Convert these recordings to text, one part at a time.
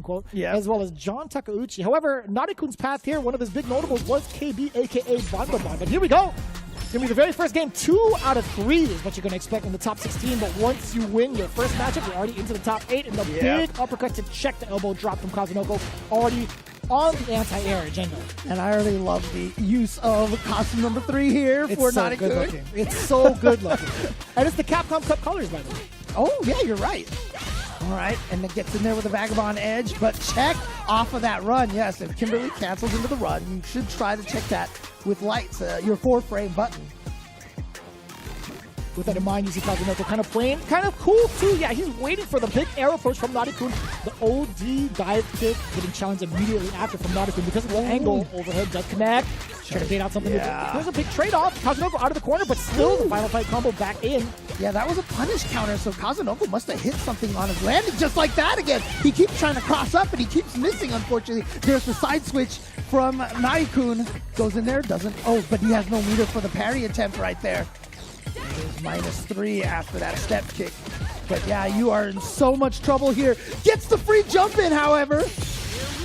unquote, as well as John Takeuchi. However, Narikun's path here, one of his big notables was KB, aka Bonbon. But here we go. It's going to be the very first game. 2 out of 3 is what you're going to expect in the top 16. But once you win your first matchup, you're already into the top 8. And the big uppercut to check the elbow drop from Kazunoko already on the anti-air agenda. And I already love the use of costume number 3 here for Narikun. Good looking. It's so good looking. And it's the Capcom Cup colors, by the way. Oh, yeah, you're right. All right, and it gets in there with a Vagabond Edge, but check off of that run. Yes, if Kimberly cancels into the run, you should try to check that with lights, your 4-frame button. With that in mind, you see Kazunoko kind of playing, kind of cool too. Yeah, he's waiting for the big arrow approach from Narikun. The OD dive kick getting challenged immediately after from Narikun because of the angle. Overhead does connect. Trying to bait out something. There's a big trade-off. Kazunoko out of the corner, but still the final fight combo back in. Yeah, that was a punish counter, so Kazunoko must have hit something on his landing just like that again. He keeps trying to cross up, and he keeps missing, unfortunately. There's the side switch from Narikun. Goes in there, doesn't. Oh, but he has no meter for the parry attempt right there. There's -3 after that step kick. But yeah, you are in so much trouble here. Gets the free jump in, however.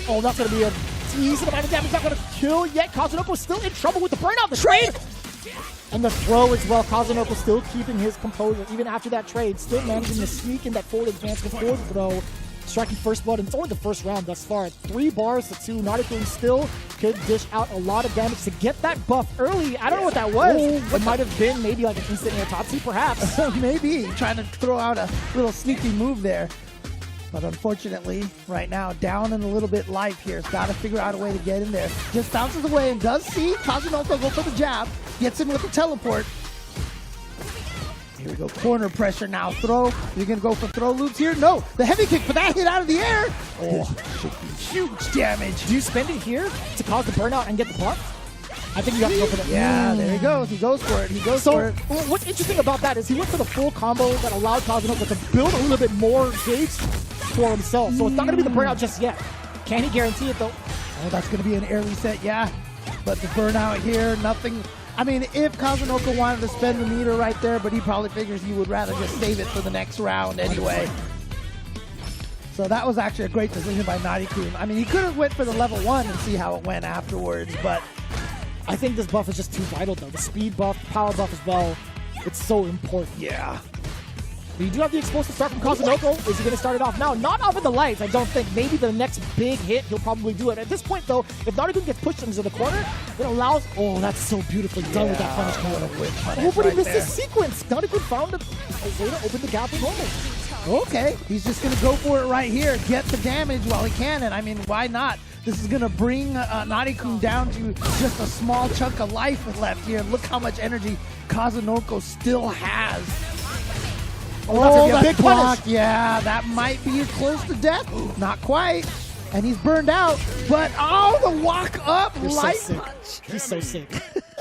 Oh, that's going to be a decent amount of damage. Not going to kill yet. Kazunoko still in trouble with the burnout. The trade! And the throw as well. Kazunoko still keeping his composure even after that trade. Still managing to sneak in that forward advancement for the throw. Striking first blood, and it's only the first round thus far. 3 bars to 2. Narikun still could dish out a lot of damage to get that buff early. I don't know what that was. It might have been maybe like an instant autopsy, perhaps. Maybe trying to throw out a little sneaky move there. But unfortunately, right now, down and a little bit life here. It's got to figure out a way to get in there. Just bounces away and does see Kazunoko go for the jab. Gets in with the teleport. Here we go, corner pressure now. Throw. You're going to go for throw loops here? No. The heavy kick, but that hit out of the air. Oh, should be huge damage. Do you spend it here to cause the burnout and get the buff? I think you have to go for the... Yeah, there he goes. He goes for it. He goes for it. What's interesting about that is he went for the full combo that allowed Kazunoko to build a little bit more gauge for himself. So it's not going to be the burnout just yet. Can he guarantee it, though? Oh, that's going to be an air reset, yeah. But the burnout here, nothing... I mean, if Kazunoko wanted to spend the meter right there, but he probably figures he would rather just save it for the next round anyway. So that was actually a great decision by Narikun. I mean, he could have went for the level 1 and see how it went afterwards, but I think this buff is just too vital, though. The speed buff, power buff as well. It's so important. Yeah. But you do have the explosive start from Kazunoko. Is he going to start it off now? Not off of the lights, I don't think. Maybe the next big hit, he'll probably do it. At this point, though, if Narikun gets pushed into the corner, it allows... Oh, that's so beautifully done with that punish counter. Oh, but he missed his sequence. Narikun found a way to open the gap with normal. Okay, he's just going to go for it right here. Get the damage while he can, and I mean, why not? This is going to bring Narikun down to just a small chunk of life left here. Look how much energy Kazunoko still has. Oh, that's a big block. Yeah, that might be close to death. Not quite. And he's burned out. But, oh, the walk up light punch. He's so sick.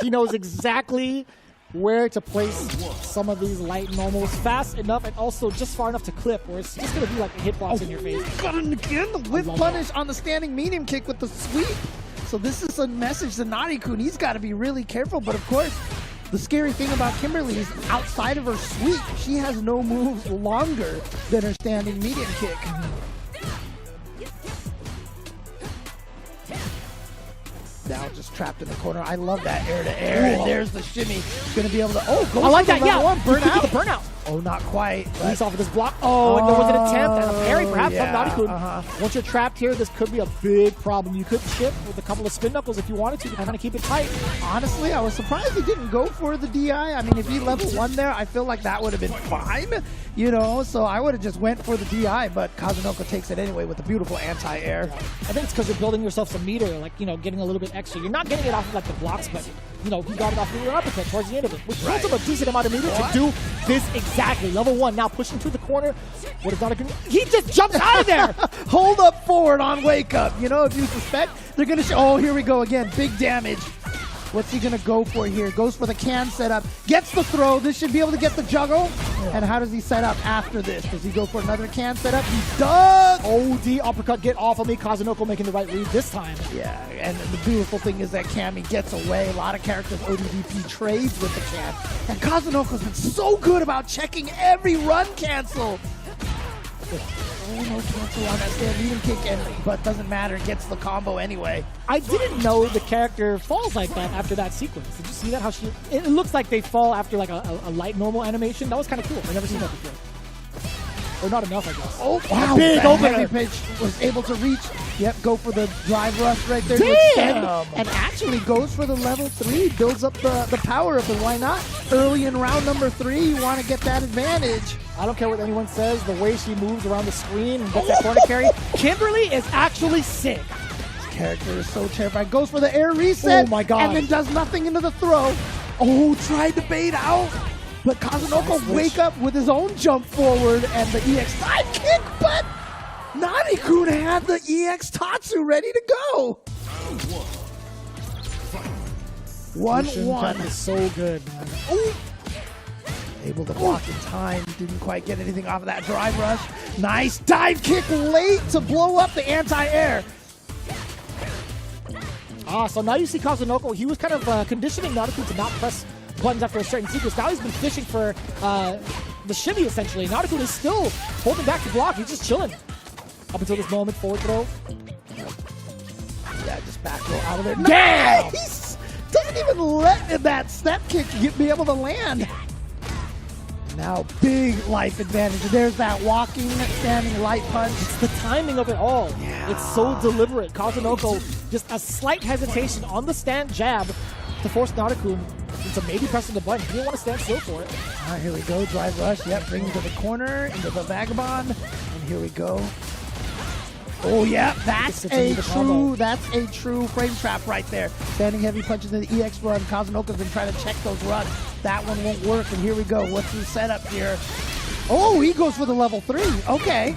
He knows exactly where to place some of these light normals fast enough and also just far enough to clip where it's just going to be like a hitbox in your face. Got him again. The whip punish on the standing medium kick with the sweep. So this is a message to Narikun. He's got to be really careful. But, of course, the scary thing about Kimberly is outside of her sweep, she has no moves longer than her standing medium kick. Now just trapped in the corner. I love that air to air. And there's the shimmy. Going to be able to... Oh, go I like that. Yeah. Burn out. The burnout. Oh, not quite. He's off of this block. Oh, and there was an attempt at a parry, perhaps from Narikun. Once you're trapped here, this could be a big problem. You could chip with a couple of spin knuckles if you wanted to kind of keep it tight. Honestly, I was surprised he didn't go for the DI. I mean, if he level 1 there, I feel like that would have been fine, you know? So I would have just went for the DI, but Kazunoko takes it anyway with a beautiful anti-air. Yeah. I think it's because you're building yourself some meter, like, you know, getting a little bit extra. You're not getting it off of, like, the blocks, but, you know, he got it off of your uppercut towards the end of it, which builds up a decent amount of meter to do this exactly. Level 1, now pushing to the corner. What is Narikun? He just jumps out of there! Hold up forward on wake up. You know, if you suspect, they're going to show. Oh, here we go again. Big damage. What's he going to go for here? Goes for the can setup. Gets the throw. This should be able to get the juggle. And how does he set up after this? Does he go for another can setup? He does! OD uppercut, get off of me. Kazunoko making the right read this time. Yeah, and the beautiful thing is that Cammy gets away. A lot of characters ODDP trades with the can. And Kazunoko's been so good about checking every run cancel. Oh, no cancel on that stand leading kick, but doesn't matter. Gets the combo anyway. I didn't know the character falls like that after that sequence. Did you see that? How she? It looks like they fall after like a light normal animation. That was kind of cool. I've never seen that before. Or not enough, I guess. Oh, wow. Big opener. Heavy pitch was able to reach. Yep, go for the drive rush right there. Damn! And actually goes for the level 3. Builds up the power up, and why not? Early in round number 3, you want to get that advantage. I don't care what anyone says. The way she moves around the screen and gets that corner carry. Kimberly is actually sick. This character is so terrifying. Goes for the air reset. Oh my god. And then does nothing into the throw. Oh, tried to bait out. But Kazunoko wake up with his own jump forward and the EX side kick, but Nani-kun had the EX Tatsu ready to go. 1-1. Is so good, man. Ooh. Able to block in time. Didn't quite get anything off of that drive rush. Nice dive kick late to blow up the anti-air. So now you see Kazunoko. He was kind of conditioning Nani-kun to not press buttons after a certain sequence. Now he's been fishing for the shimmy, essentially. Nani-kun is still holding back the block. He's just chilling up until this moment. Forward throw. Yeah, just back row out of there. Damn! Nice! Doesn't even let that step kick be able to land. Now big life advantage. There's that walking, standing light punch. It's the timing of it all. Yeah. It's so deliberate. Kazunoko, just a slight hesitation on the stand jab to force Nani-kun into maybe pressing the button. He didn't want to stand still for it. All right, here we go. Drive rush. Yep, bring him to the corner, into the vagabond. And here we go. Oh, yeah, that's a true frame trap right there. Standing heavy punches in the EX run. Kazunoko's been trying to check those runs. That one won't work, and here we go. What's the setup here? Oh, he goes for the level 3. Okay.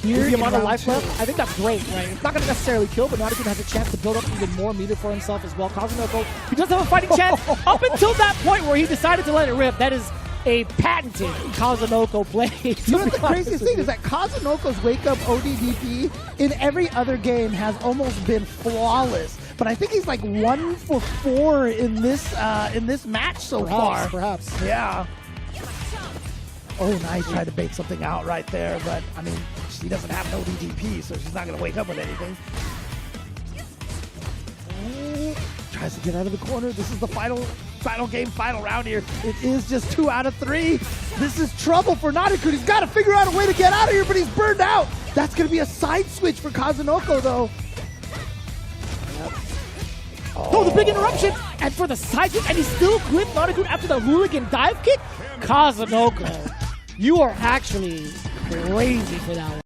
Here, the amount of life left, I think that's great, right? It's not going to necessarily kill, but Nani-kun has a chance to build up even more meter for himself as well. Kazunoko, he does have a fighting chance up until that point where he decided to let it rip. That is a patented Kazunoko play. You know what the craziest thing is that Kazunoko's wake-up ODDP in every other game has almost been flawless. But I think he's like 1 for 4 in this match so far. Perhaps. Yeah. Oh, nice. Tried to bait something out right there, but I mean, she doesn't have no DDP, so she's not going to wake up with anything. Tries to get out of the corner. This is the final round here. It is just 2 out of 3. This is trouble for Nani-kun. He's got to figure out a way to get out of here, but he's burned out. That's going to be a side switch for Kazunoko, though. Yep. Oh, the big interruption! And for the side kick, and he's still with Nani-kun after the hooligan dive kick? Kazunoko, you are actually crazy for that one.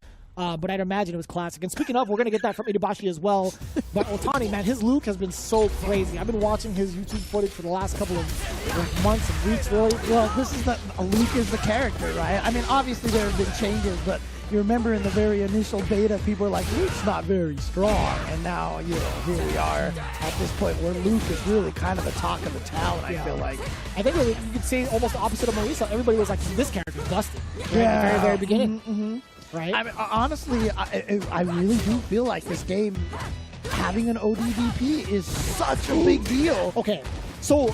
But I'd imagine it was classic. And speaking of, we're going to get that from Itabashi as well. But Otani, man, his Luke has been so crazy. I've been watching his YouTube footage for the last couple of months and weeks, really. Well, this is Luke is the character, right? I mean, obviously there have been changes, but you remember in the very initial beta, people were like, Luke's not very strong. And now, you know, here we are at this point where Luke is really kind of the talk of the town, I feel like. I think you could say almost the opposite of Marisa. Everybody was like, this character's busted. Right? Yeah. At the very, very beginning. Right? I mean, honestly, I really do feel like this game, having an ODDP is such a big deal. Okay, so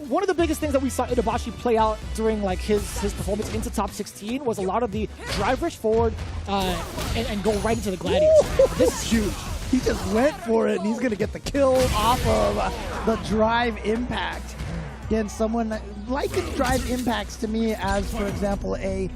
one of the biggest things that we saw Itabashi play out during like his performance into top 16 was a lot of the drive rush forward and go right into the gladiators. This is huge. He just went for it, and he's going to get the kill off of the drive impact. Again, someone likens drive impacts to me as, for example, a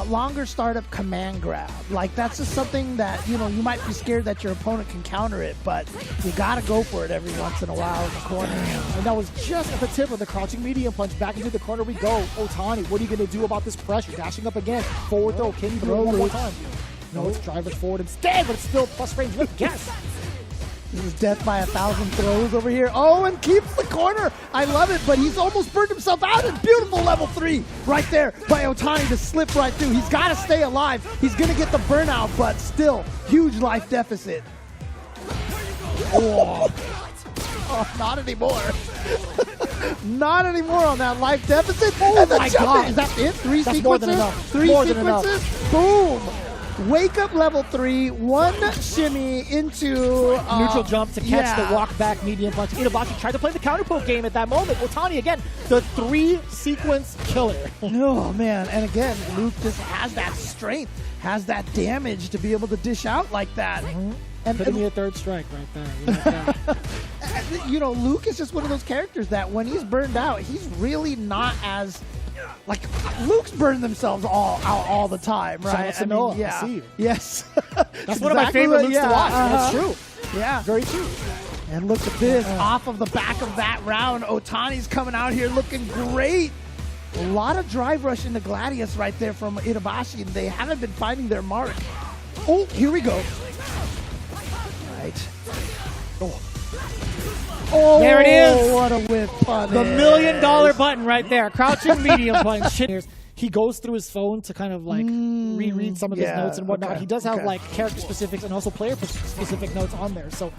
longer startup command grab. Like, that's just something that, you know, you might be scared that your opponent can counter it, but you got to go for it every once in a while in the corner. And that was just at the tip of the crouching medium punch. Back into the corner we go. Otani, what are you going to do about this pressure? Dashing up again. Forward throw. Can you do it one more time? No, it's drive rush forward instead, but it's still plus range. Yes. This is death by 1,000 throws over here. Oh, and keeps the corner. I love it, but he's almost burned himself out. And beautiful level 3 right there by Otani to slip right through. He's got to stay alive. He's going to get the burnout, but still, huge life deficit. Oh, not anymore. Not anymore on that life deficit. Oh, my God. Is that it? 3 That's sequences? more than enough. 3 More sequences? than enough. Boom. Wake up level 3, one shimmy into neutral jump to catch the walk back medium punch. Itabashi tried to play the counter poke game at that moment. Otani again, the 3-sequence killer. Oh man, and again, Luke just has that strength, has that damage to be able to dish out like that. And putting me a third strike right there. You know, Luke is just one of those characters that when he's burned out, he's really not as like Luke's burned themselves all out all the time, right? I mean, yeah. I see you. Yes. That's one of my favorite Lukes to watch. That's true. Yeah. Very true. And look at this, off of the back of that round, Otani's coming out here looking great. A lot of drive rush into Gladius right there from Itabashi, and they haven't been finding their mark. Oh, here we go. Right. Oh, there it is. What a whip punish. The $1 million button right there. Crouching medium punch. He goes through his phone to kind of like reread some of his notes and whatnot. He does have like character specifics and also player specific notes on there. So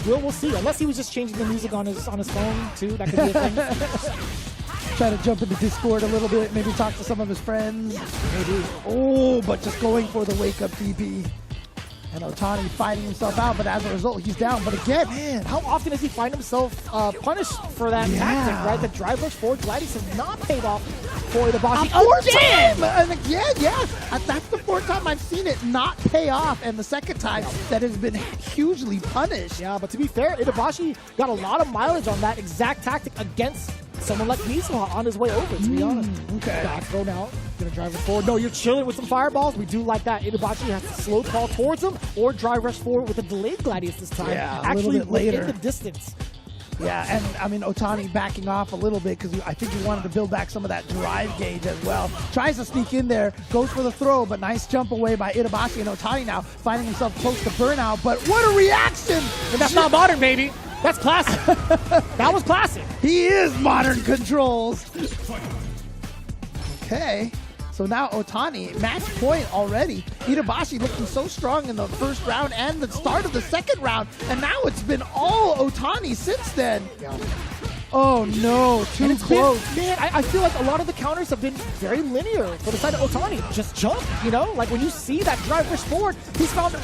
we'll see. Unless he was just changing the music on his phone too. That could be a thing. Try to jump into Discord a little bit, maybe talk to some of his friends. Maybe. Oh, but just going for the wake up DP. And Otani fighting himself out, but as a result, he's down. But again, man, how often does he find himself punished for that tactic, right? The drive rush forward Gladius has not paid off for the Bashi. Time! And again, that's the fourth time I've seen it not pay off, and the second time that has been hugely punished. Yeah, but to be fair, Itabashi got a lot of mileage on that exact tactic against someone like Mizuha on his way over, to be honest. Okay. Back throw now. Gonna drive it forward. No, you're chilling with some fireballs. We do like that. Itabashi has to slow crawl towards him or drive rush forward with a delayed Gladius this time. Yeah, actually a little bit later. In the distance. Yeah, and I mean, Otani backing off a little bit because I think he wanted to build back some of that drive gauge as well. Tries to sneak in there, goes for the throw, but nice jump away by Itabashi, and Otani now finding himself close to burnout. But what a reaction! And that's not modern, baby. That's classic. That was classic. He is modern controls. Okay. So now Otani, match point already. Itabashi looking so strong in the first round and the start of the second round. And now it's been all Otani since then. Oh no, too close. Man, I feel like a lot of the counters have been very linear for the side of Otani. Just jump, you know? Like when you see that drive rush forward, he's found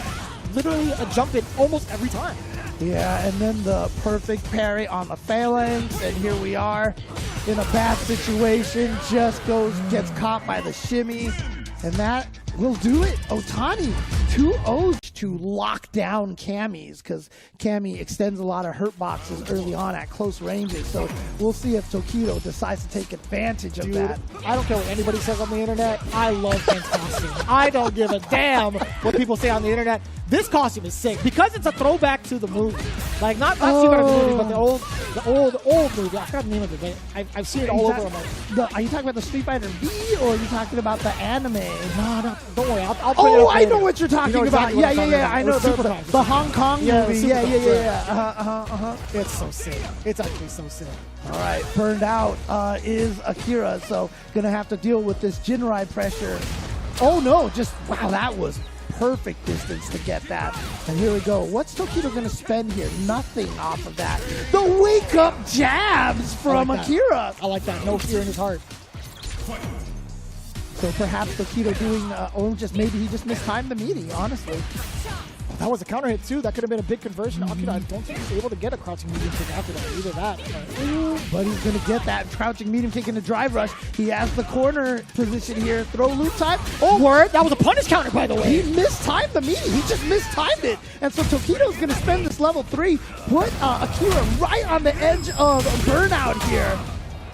literally a jump in almost every time. Yeah, and then the perfect parry on the phalanx, and here we are in a bad situation, just gets caught by the shimmy, and that will do it. Otani, 2-0 to lock down Cammy's, because Cammy extends a lot of hurt boxes early on at close ranges, so we'll see if Tokido decides to take advantage of that. I don't care what anybody says on the internet. I love Ken's costume. I don't give a damn what people say on the internet. This costume is sick because it's a throwback to the movie. Like not Super movie, but the old movie. I forgot the name of it, but I've seen it all over. Are you talking about the Street Fighter V, or are you talking about the anime? No, don't worry. I'll put it up I know what you're talking about. Yeah. I know the Hong Kong movie. Yeah. It's so sick. It's actually so sick. All right, burned out is Akira, so gonna have to deal with this Jinrai pressure. Oh no, wow, that was perfect distance to get that. And here we go. What's Tokido going to spend here? Nothing off of that. The wake-up jabs from Akira. I like that. No fear in his heart. So perhaps Tokido doing, maybe he just mistimed the meeting, honestly. That was a counter hit too. That could have been a big conversion. Akira, I don't think he's able to get a crouching medium kick after that. Either that. But he's going to get that crouching medium kick in the drive rush. He has the corner position here. Throw loop time. Oh, word. That was a punish counter, by the way. He mistimed the meeting. He just mistimed it. And so Tokido's going to spend this level 3, put Akira right on the edge of burnout here.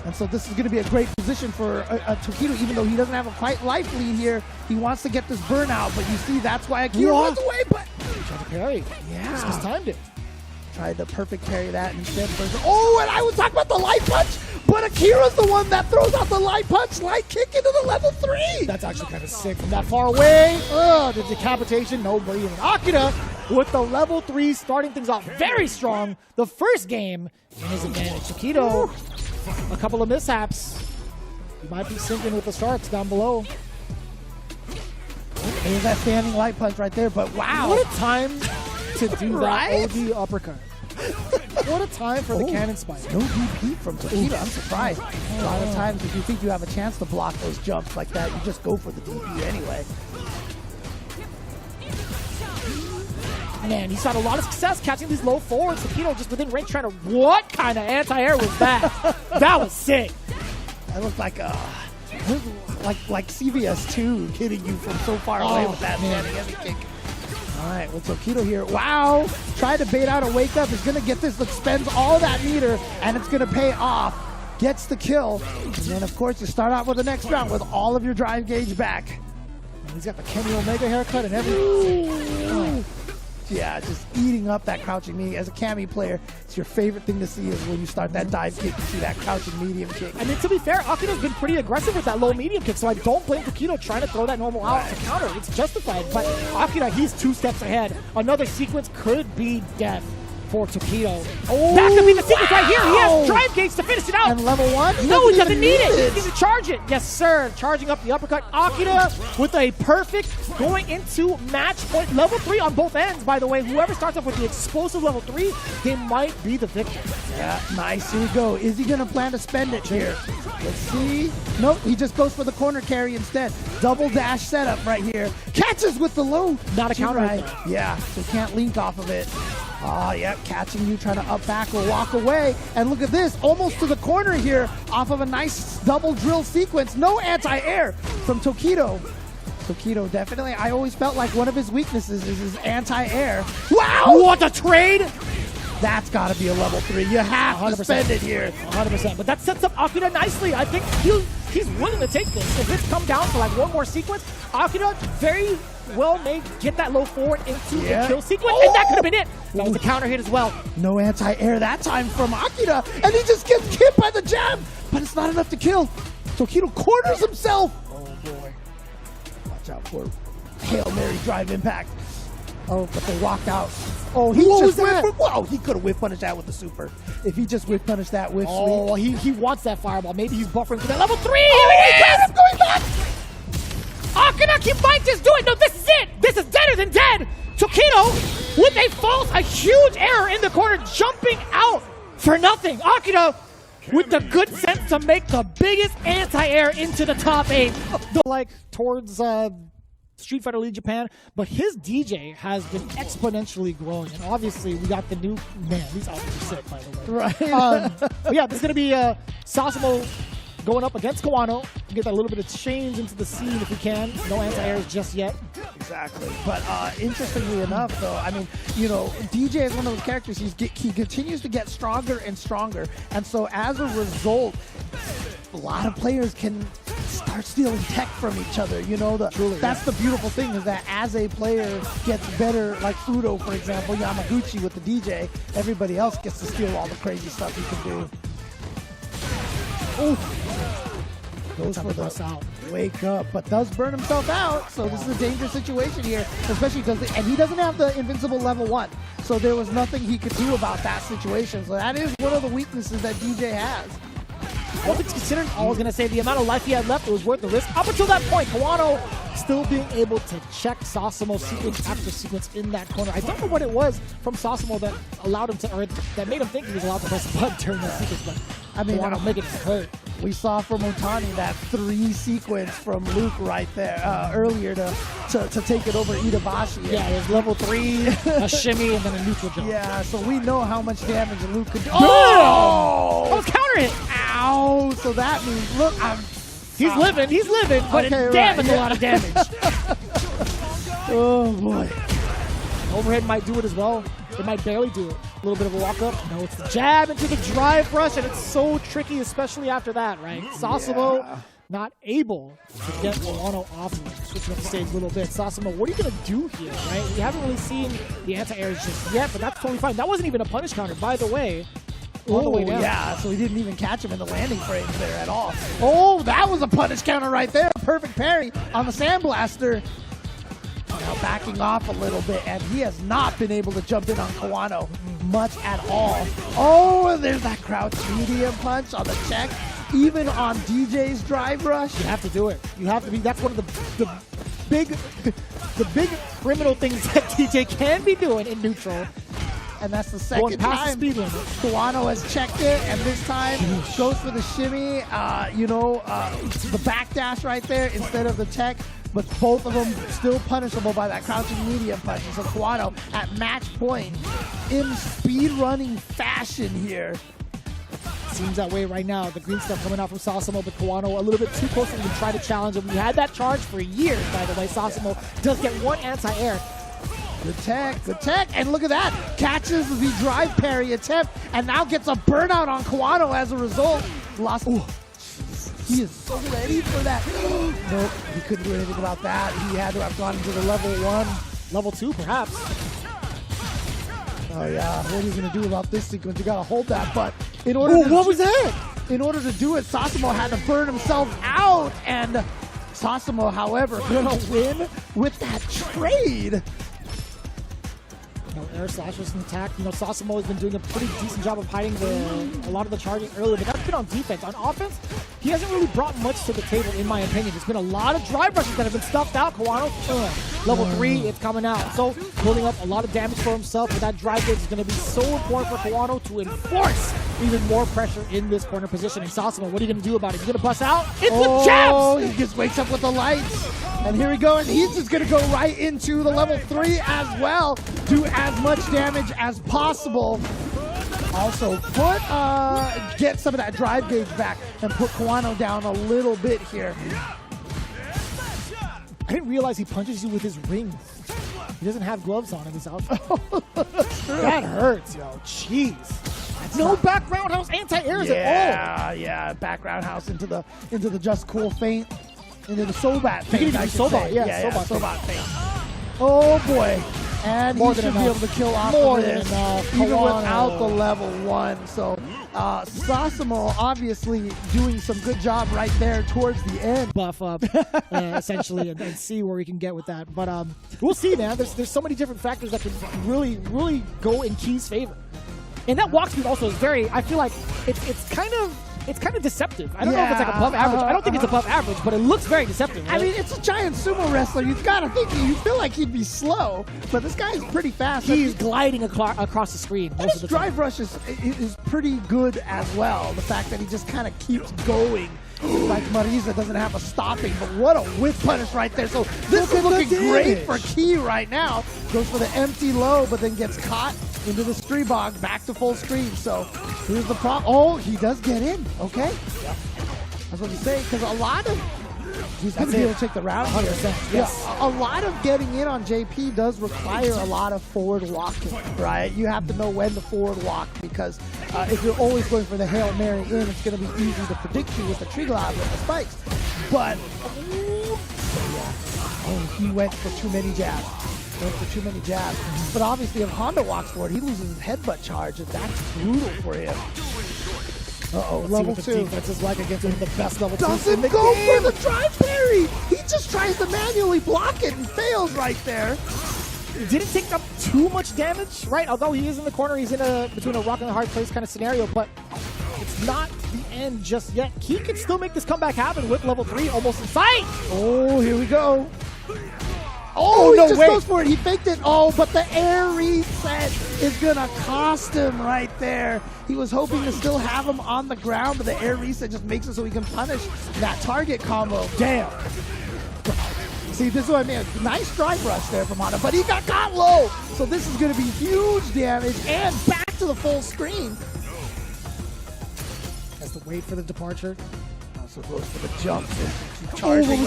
And so this is going to be a great position for Tokido, even though he doesn't have a quite life lead here. He wants to get this burnout, but you see that's why Akira runs away. But tried to parry. Yeah. Just mistimed it. Tried to perfect parry that instead. Oh, and I was talking about the light punch, but Akira's the one that throws out the light punch, light kick into the level 3. That's actually kind of sick from that far away. The decapitation, no breathing. Akira with the level 3 starting things off very strong. The first game in his advantage. Tokido, a couple of mishaps. He might be sinking with the sharks down below. There's that standing light punch right there, but wow. What a time to do that OD uppercut. What a time for the cannon spike. No DP from Tokido. I'm surprised. A lot of times if you think you have a chance to block those jumps like that, you just go for the DP anyway. Man, he's had a lot of success catching these low forwards. Tokido just within range trying to... What kind of anti-air was that? That was sick. That looked like CVS 2 hitting you from so far away with that standing heavy kick. All right, well, Tokido here. Wow! Tried to bait out a wake up. Is going to get this. Look, spends all that meter, and it's going to pay off. Gets the kill. And then, of course, you start out with the next round with all of your drive gauge back. And he's got the Kenny Omega haircut and everything. Yeah, just eating up that crouching knee. As a Kami player, it's your favorite thing to see is when you start that dive kick, you see that crouching medium kick. I mean, to be fair, Akido's been pretty aggressive with that low medium kick, so I don't blame Tokido trying to throw that normal out to counter. It's justified, but Akira, he's 2 steps ahead. Another sequence could be death for Tokido. Oh, that could be the sequence right here. He has drive gates to finish it out. And level 1? No, he doesn't need it. He needs to charge it. Yes, sir. Charging up the uppercut. Akira with a perfect going into match point. Level 3 on both ends, by the way. Whoever starts off with the explosive level 3, they might be the victor. Yeah, nice. Here we go. Is he going to plan to spend it here? Let's see. Nope, he just goes for the corner carry instead. Double dash setup right here. Catches with the low. Not a counter right there. Yeah, so can't link off of it. Oh, yep, catching you, trying to up back or walk away. And look at this, almost to the corner here off of a nice double drill sequence. No anti-air from Tokido. Tokido, definitely, I always felt like one of his weaknesses is his anti-air. Wow! What a trade! That's got to be a level 3. You have to spend it here. 100%. But that sets up Akira nicely. I think he's willing to take this. If it's come down to like one more sequence, Akira very well may get that low forward into the kill sequence, and that could have been it. That was a counter hit as well. No anti-air that time from Akira, and he just gets hit by the jab, but it's not enough to kill. Tokido corners himself. Oh boy. Watch out for Hail Mary drive impact. Oh, but they walked out. Oh, he he could have whiff punished that with the super. If he just whiff punished that with sweep. He wants that fireball. Maybe he's buffering for that level 3. Oh, he got him going back. Akira, he might just do it. No, this is it. This is deader than dead. Tokido with a huge error in the corner, jumping out for nothing. Akira with the good sense to make the biggest anti-air into the top 8. Like towards Street Fighter League Japan, but his DJ has been exponentially growing, and obviously we got the new these outfits are sick, by the way. Right. But yeah, this is gonna be Sasamo going up against Kawano. Get that little bit of change into the scene if we can. No anti-airs just yet. Exactly. But interestingly enough, though, I mean, you know, DJ is one of those characters. He continues to get stronger and stronger, and so as a result, a lot of players can start stealing tech from each other. You know, that's the beautiful thing, is that as a player gets better, like Udo, for example, Yamaguchi with the DJ, everybody else gets to steal all the crazy stuff he can do. Ooh. Goes for the wake up, but does burn himself out, so this is a dangerous situation here, especially because, and he doesn't have the invincible level 1, so there was nothing he could do about that situation, so that is one of the weaknesses that DJ has. All things considered, I was going to say the amount of life he had left, it was worth the risk. Up until that point, Kawano still being able to check Sasamo sequence after sequence in that corner. I don't know what it was from Sasamo that allowed him to, or that made him think he was allowed to press a button during that sequence, but I mean, Kawano making it hurt. We saw from Otani that 3 sequence from Luke right there earlier to take it over Itabashi. Yeah, it was level 3, a shimmy, and then a neutral jump. Yeah, so we know how much damage Luke could do. Oh! That was counter hit. Ow! So that means, look, he's living, but it's a lot of damage. Oh boy. Overhead might do it as well. It might barely do it. A little bit of a walk up. No, it's the jab into the drive rush, and it's so tricky, especially after that, right? Sasamo not able to get Kawano off of it. Switching up the stage a little bit. Sasamo, what are you going to do here, right? We haven't really seen the anti-airs just yet, but that's totally fine. That wasn't even a punish counter, by the way. On the way down. Yeah, so he didn't even catch him in the landing frames there at all. Oh, that was a punish counter right there. Perfect parry on the Sandblaster. Now backing off a little bit, and he has not been able to jump in on Kawano much at all. Oh, and there's that crouch medium punch on the check. Even on DJ's drive rush. You have to do it. You have to be. That's one of the big criminal things that DJ can be doing in neutral. And that's the second time Kawano has checked it, and this time goes for the shimmy, the backdash right there instead of the tech. but both of them still punishable by that crouching medium punch. So Kawano at match point in speed-running fashion here. Seems that way right now. The green stuff coming out from Sasamo, but Kawano a little bit too close to even try to challenge him. We had that charge for years, by the way. Sasamo does get one anti-air. Good tech, and look at that. Catches the drive parry attempt, and now gets a burnout on Kawano as a result. Lost. Ooh. He is so ready for that. Nope, he couldn't do anything about that. He had to have gone into the level 1. Level 2, perhaps. Oh yeah, what are you gonna do about this sequence? You gotta hold that, but in order what was that? In order to do it, Sasamo had to burn himself out, and Sasamo, however, gonna win with that trade. Air slash was an attack. Sasamo has been doing a pretty decent job of hiding a lot of the charging earlier, but that's been on defense. On offense, he hasn't really brought much to the table, in my opinion. There's been a lot of drive rushes that have been stuffed out. Kawano, level 3, it's coming out. So, building up a lot of damage for himself, but that drive gauge is going to be so important for Kawano to enforce even more pressure in this corner position. And Sasamo, what are you going to do about it? You going to bust out? It's the jabs! He just wakes up with the lights. And here we go, and he's just going to go right into the level 3 as well. Do as much damage as possible. Also, get some of that drive gauge back and put Kawano down a little bit here. I didn't realize he punches you with his rings. He doesn't have gloves on in his outfit. That hurts, yo. Jeez. No back roundhouse anti-airs at all. Yeah, back roundhouse into the just cool feint. Into the Sobat feint. Sobat, yeah, Sobat feint. Oh boy. And he should be able to kill off of this, even without the level 1. So Sasamo obviously doing some good job right there towards the end. Buff up, essentially, and see where we can get with that. But we'll see, man. There's so many different factors that can really, really go in Key's favor. And that walk speed also is very, I feel like it's kind of deceptive. I don't know if it's like above average. I don't think it's above average, but it looks very deceptive. Right? I mean, it's a giant sumo wrestler. You've got to think, you feel like he'd be slow, but this guy is pretty fast. He's gliding across the screen. And his drive rush is pretty good as well. The fact that he just kind of keeps going. Like Marisa doesn't have a stopping, but what a whip punish right there. So this is looking great for Key right now. Goes for the empty low, but then gets caught into the Streebog, back to full screen. So here's the problem. Oh, he does get in. Okay. Yeah. That's what you say, because a lot of... He's going to be able to take the round here. 100%. Yes. Yeah, a lot of getting in on JP does require a lot of forward walking, right? You have to know when to forward walk, because if you're always going for the Hail Mary in, it's going to be easy to predict you with the tree glide with the spikes. But, he went for too many jabs. But obviously, if Honda walks forward, he loses his headbutt charge, and that's brutal for him. Level 2. Defense is like against the best level 2. Doesn't go for the drive parry. He just tries to manually block it and fails right there. Didn't take up too much damage, right? Although he is in the corner, he's in between a rock and a hard place kind of scenario, but it's not the end just yet. He can still make this comeback happen with level 3 almost in sight. Oh, here we go. Oh, he just goes for it. He faked it. Oh, but the air reset is going to cost him right there. He was hoping to still have him on the ground, but the air reset just makes it so he can punish that target combo. Damn. See, this is what I mean. Nice drive rush there from Honda, but he got caught low. So this is going to be huge damage and back to the full screen. Has to wait for the departure. Also goes for the jumps and keep charging.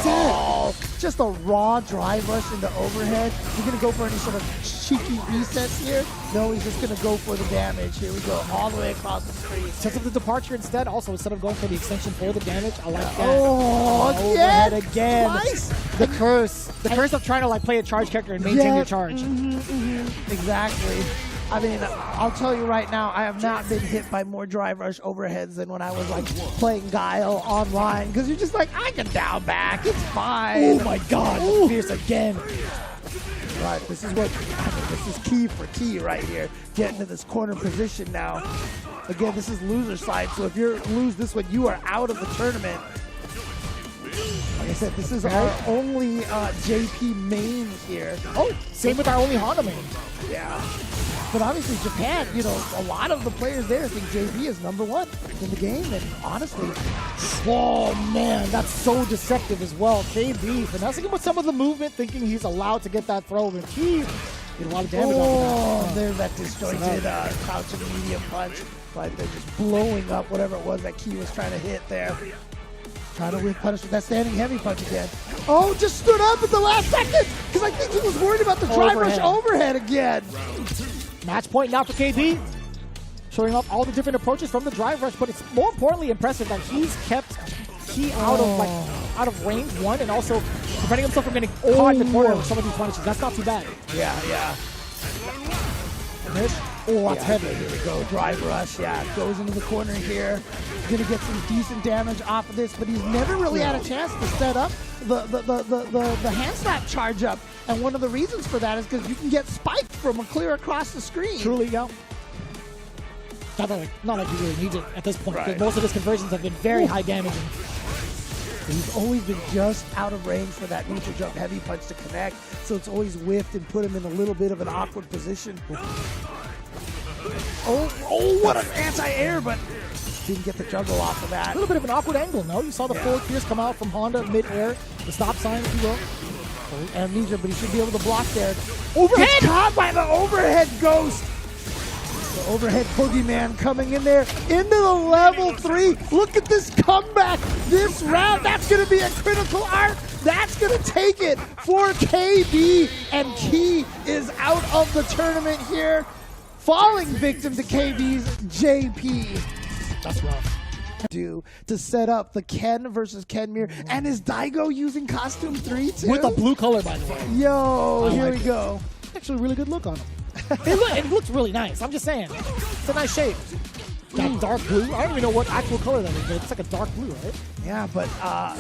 Just a raw drive rush into overhead. You're going to go for any sort of cheeky resets here? No, he's just going to go for the damage. Here we go, all the way across the screen. Sets up the departure instead. Also, instead of going for the extension for the damage, I like that. Oh, overhead again. Twice. The curse of trying to play a charge character and maintain your charge. Exactly. I mean, I'll tell you right now, I have not been hit by more drive rush overheads than when I was playing Guile online, because you're just like, I can down back, it's fine. Oh my God, fierce again. Right, this is key for Key right here, getting to this corner position now. Again, this is loser side, so if you lose this one, you are out of the tournament. Like I said, this is our only JP main here. Oh, same with our only Honda main. Yeah. But obviously Japan, you know, a lot of the players there think JP is #1 in the game, and honestly, Oh man, that's so deceptive as well. KB finessing him with some of the movement, thinking he's allowed to get that throw, and he did a lot of damage off of that. there's that disjointed crouching medium punch. Like they're just blowing up whatever it was that Key was trying to hit there. Trying to whip punish with that standing heavy punch again. Oh, just stood up at the last second because I think he was worried about the drive rush overhead again. Match point now for KB. Showing off all the different approaches from the drive rush, but it's more importantly impressive that he's kept Key out of range one, and also preventing himself from getting caught in the corner with some of these punishes. That's not too bad. Yeah. Oh, that's heavy. Here we go. Drive rush. Yeah, goes into the corner here. Gonna get some decent damage off of this, but he's never really had a chance to set up the hand slap charge up. And one of the reasons for that is because you can get spiked from a clear across the screen. Truly, yeah. Not like he really needs it at this point, because Right. most of his conversions have been very high damage. He's always been just out of range for that neutral jump heavy punch to connect, so it's always whiffed and put him in a little bit of an awkward position. Oh, what an anti-air, but didn't get the juggle off of that. A little bit of an awkward angle, no? You saw the forward pierce come out from Honda mid-air, the stop sign, if you will. Amnesia, but he should be able to block there. Overhead! Gets caught by the overhead ghost. The overhead boogeyman coming in there into the level 3. Look at this comeback. This round, that's going to be a critical arc. That's going to take it for KB. And Key is out of the tournament here. Falling victim to KB's JP. That's rough. To set up the Ken versus Ken mirror. And is Daigo using costume 3 too? With a blue color, by the way. Yo, I here like we it. go. Actually, a really good look on him. It looks really nice. I'm just saying. It's a nice shape. That dark blue. I don't even know what actual color that is, but it's like a dark blue, right? Yeah, but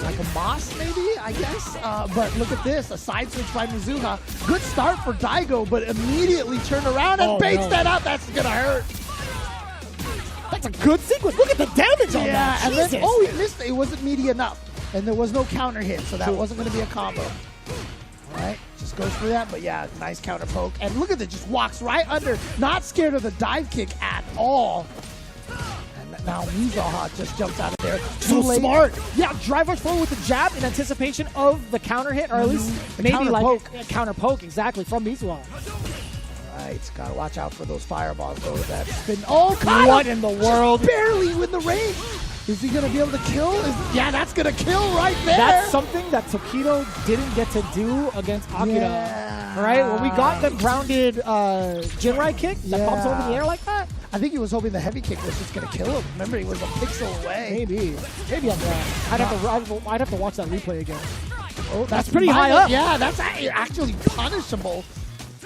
like a moss maybe, I guess. But look at this, a side switch by Mizuha. Good start for Daigo, but immediately turned around and baits that out. That's gonna hurt. That's a good sequence. Look at the damage on that. And Jesus. then, oh, he missed it. It wasn't meaty enough. And there was no counter hit, so that wasn't gonna be a combo. All right, just goes for that, but yeah, nice counter poke. And look at it, just walks right under, not scared of the dive kick at all. And now Mizuha just jumps out of there. So smart. Yeah, drive rush forward with the jab in anticipation of the counter hit, or at least The maybe counter like poke. a counter poke, exactly, from Mizuha. All right, gotta watch out for those fireballs though. That spin. Oh, God! What in the world? Just barely with the range. Is he gonna be able to kill? Yeah, that's gonna kill right there. That's something that Tokido didn't get to do against Akira. Yeah. All right, when we got the grounded Jinrai kick that bumps over the air like that. I think he was hoping the heavy kick was just gonna kill him. Remember, he was a pixel away. Maybe I'm wrong. I'd have to watch that replay again. Oh, That's pretty high up. Yeah, that's actually punishable.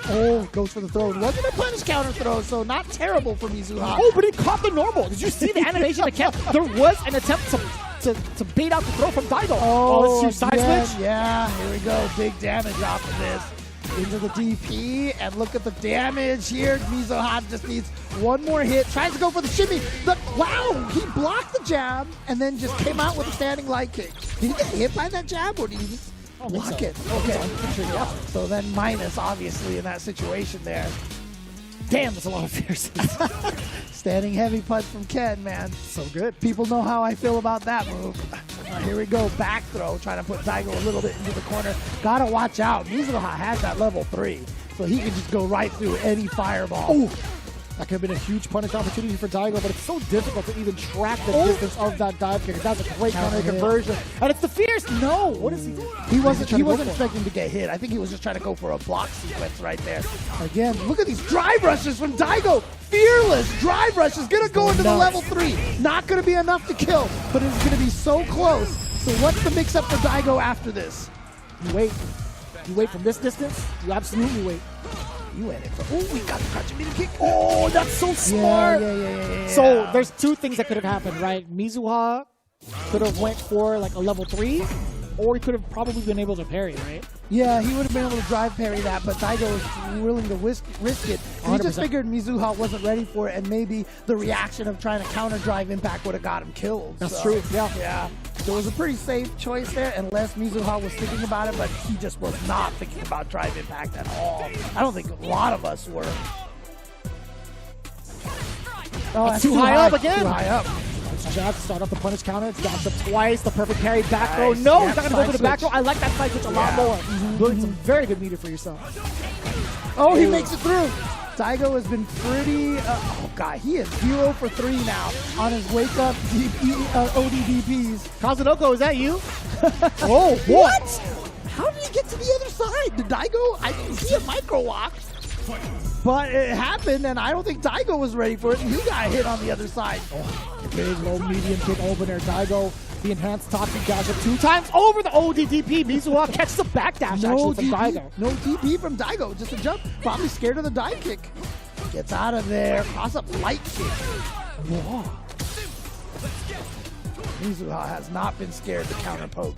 Oh, goes for the throw. It wasn't a punish counter throw, so not terrible for Mizuha. Oh, but it caught the normal. Did you see the animation that kept? There was an attempt to bait out the throw from Daigo. Oh, let's do side switch. Yeah, here we go. Big damage off of this. Into the DP, and look at the damage here. Mizuha just needs one more hit. Tries to go for the shimmy. Wow, he blocked the jab and then just came out with a standing light kick. Did he get hit by that jab, or did he just block it? Okay. So then minus, obviously, in that situation there. Damn, that's a lot of fierce. Standing heavy punch from Ken, man. So good. People know how I feel about that move. Here we go, back throw, trying to put Daigo a little bit into the corner. Gotta watch out. Mizuha has that level 3, so he can just go right through any fireball. Oh, that could have been a huge punish opportunity for Daigo, but it's so difficult to even track the distance of that dive kick. That's a great counter conversion. And it's the fierce. No, what is he doing? He wasn't expecting to get hit. I think he was just trying to go for a block sequence right there. Again, look at these drive rushes from Daigo. Fearless drive rush is gonna go into the level 3. Not gonna be enough to kill, but it's gonna be so close. So what's the mix up for Daigo after this? You wait. You wait from this distance. You absolutely wait. You went in for. Oh, we got the crouching medium kick. Oh, that's so smart. Yeah. So there's two things that could have happened, right? Mizuha could have went for like a level 3, or he could have probably been able to parry, right? Yeah, he would have been able to drive parry that, but Daigo was willing to risk it. He just figured Mizuha wasn't ready for it, and maybe the reaction of trying to counter drive impact would have got him killed. That's true, Yeah. So it was a pretty safe choice there, unless Mizuha was thinking about it, but he just was not thinking about drive impact at all. I don't think a lot of us were. Oh, that's too high up again. Too high up. It's jab to start off the punish counter. It's dash up twice. The perfect parry back throw. Nice. No, Yeah, he's not going to go for the back switch. throw. I like that side switch a lot more. Building some very good meter for yourself. Oh, he makes it through. Daigo has been pretty, oh god, he is 0 for 3 now on his wake up ODDPs. Kazunoko, is that you? Oh, what? How did he get to the other side? Did Daigo, I didn't see a micro walk. But it happened, and I don't think Daigo was ready for it, and he got hit on the other side. Oh, big low medium kick opener. Daigo, the enhanced top kick dash up 2 times over the ODDP. Mizuha catches the back dash actually from Daigo. No DP from Daigo, just a jump. Probably scared of the dive kick. Gets out of there, cross up light kick. Whoa. Mizuha has not been scared to counter poke.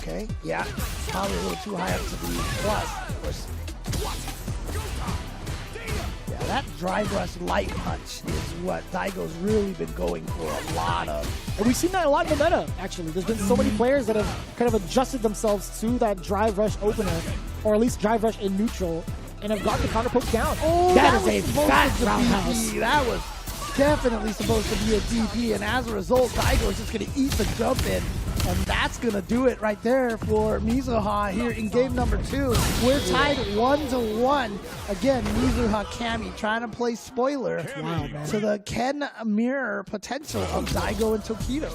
Okay, yeah, probably a little too high up to be plus, of course. Yeah, that drive rush light punch is what Daigo's really been going for a lot of. And we've seen that a lot in the meta, actually. There's been so many players that have kind of adjusted themselves to that drive rush opener, or at least drive rush in neutral, and have gotten the counter poke down. Oh, that is a supposed fat to be roundhouse. DP. That was definitely supposed to be a DP, and as a result, Daigo is just going to eat the jump in. And that's going to do it right there for Mizuha here in game number 2. We're tied 1-1. Again, Mizuha Kami trying to play spoiler to the Ken mirror potential of Daigo and Tokido.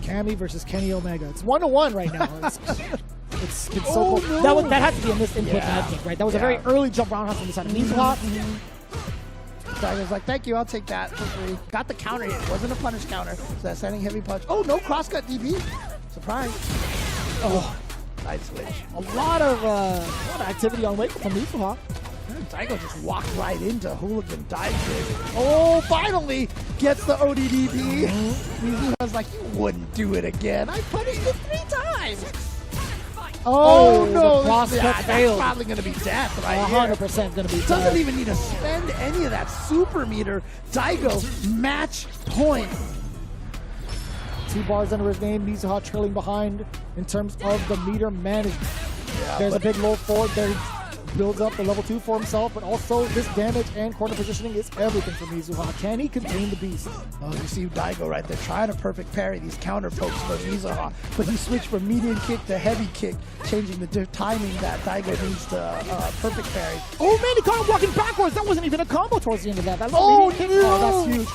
Kami versus Kenny Omega. It's 1-1 right now. It's been so Oh, cool. no. That had to be a missed input Yeah. magic, right? That was a very early jump roundhouse from the side of Mizuha. Daigo's like, thank you, I'll take that for free. Got the counter hit. Wasn't a punish counter. So that's sending heavy punch. Oh, no crosscut DP. Surprise. Oh, nice switch. A lot of activity on wake from Mizuha. Daigo just walked right into hooligan dive kick. Oh, finally gets the ODDP. Mizuha's like, you wouldn't do it again. I punished it 3 times. Oh, no, that's probably going to be death right here. 100% going to be death. Doesn't even need to spend any of that super meter. Daigo, match point. 2 bars under his name. Mizuha trailing behind in terms of the meter management. Yeah, There's a big low forward there. Builds up the level 2 for himself, but also this damage and corner positioning is everything for Mizuha. Can he contain the beast? Oh, you see Daigo right there trying to perfect parry these counter pokes for Mizuha, but he switched from medium kick to heavy kick, changing the timing that Daigo needs to perfect parry. Oh man, he caught him walking backwards. That wasn't even a combo towards the end of that. That's Oh, medium kick. no. Oh, that's huge.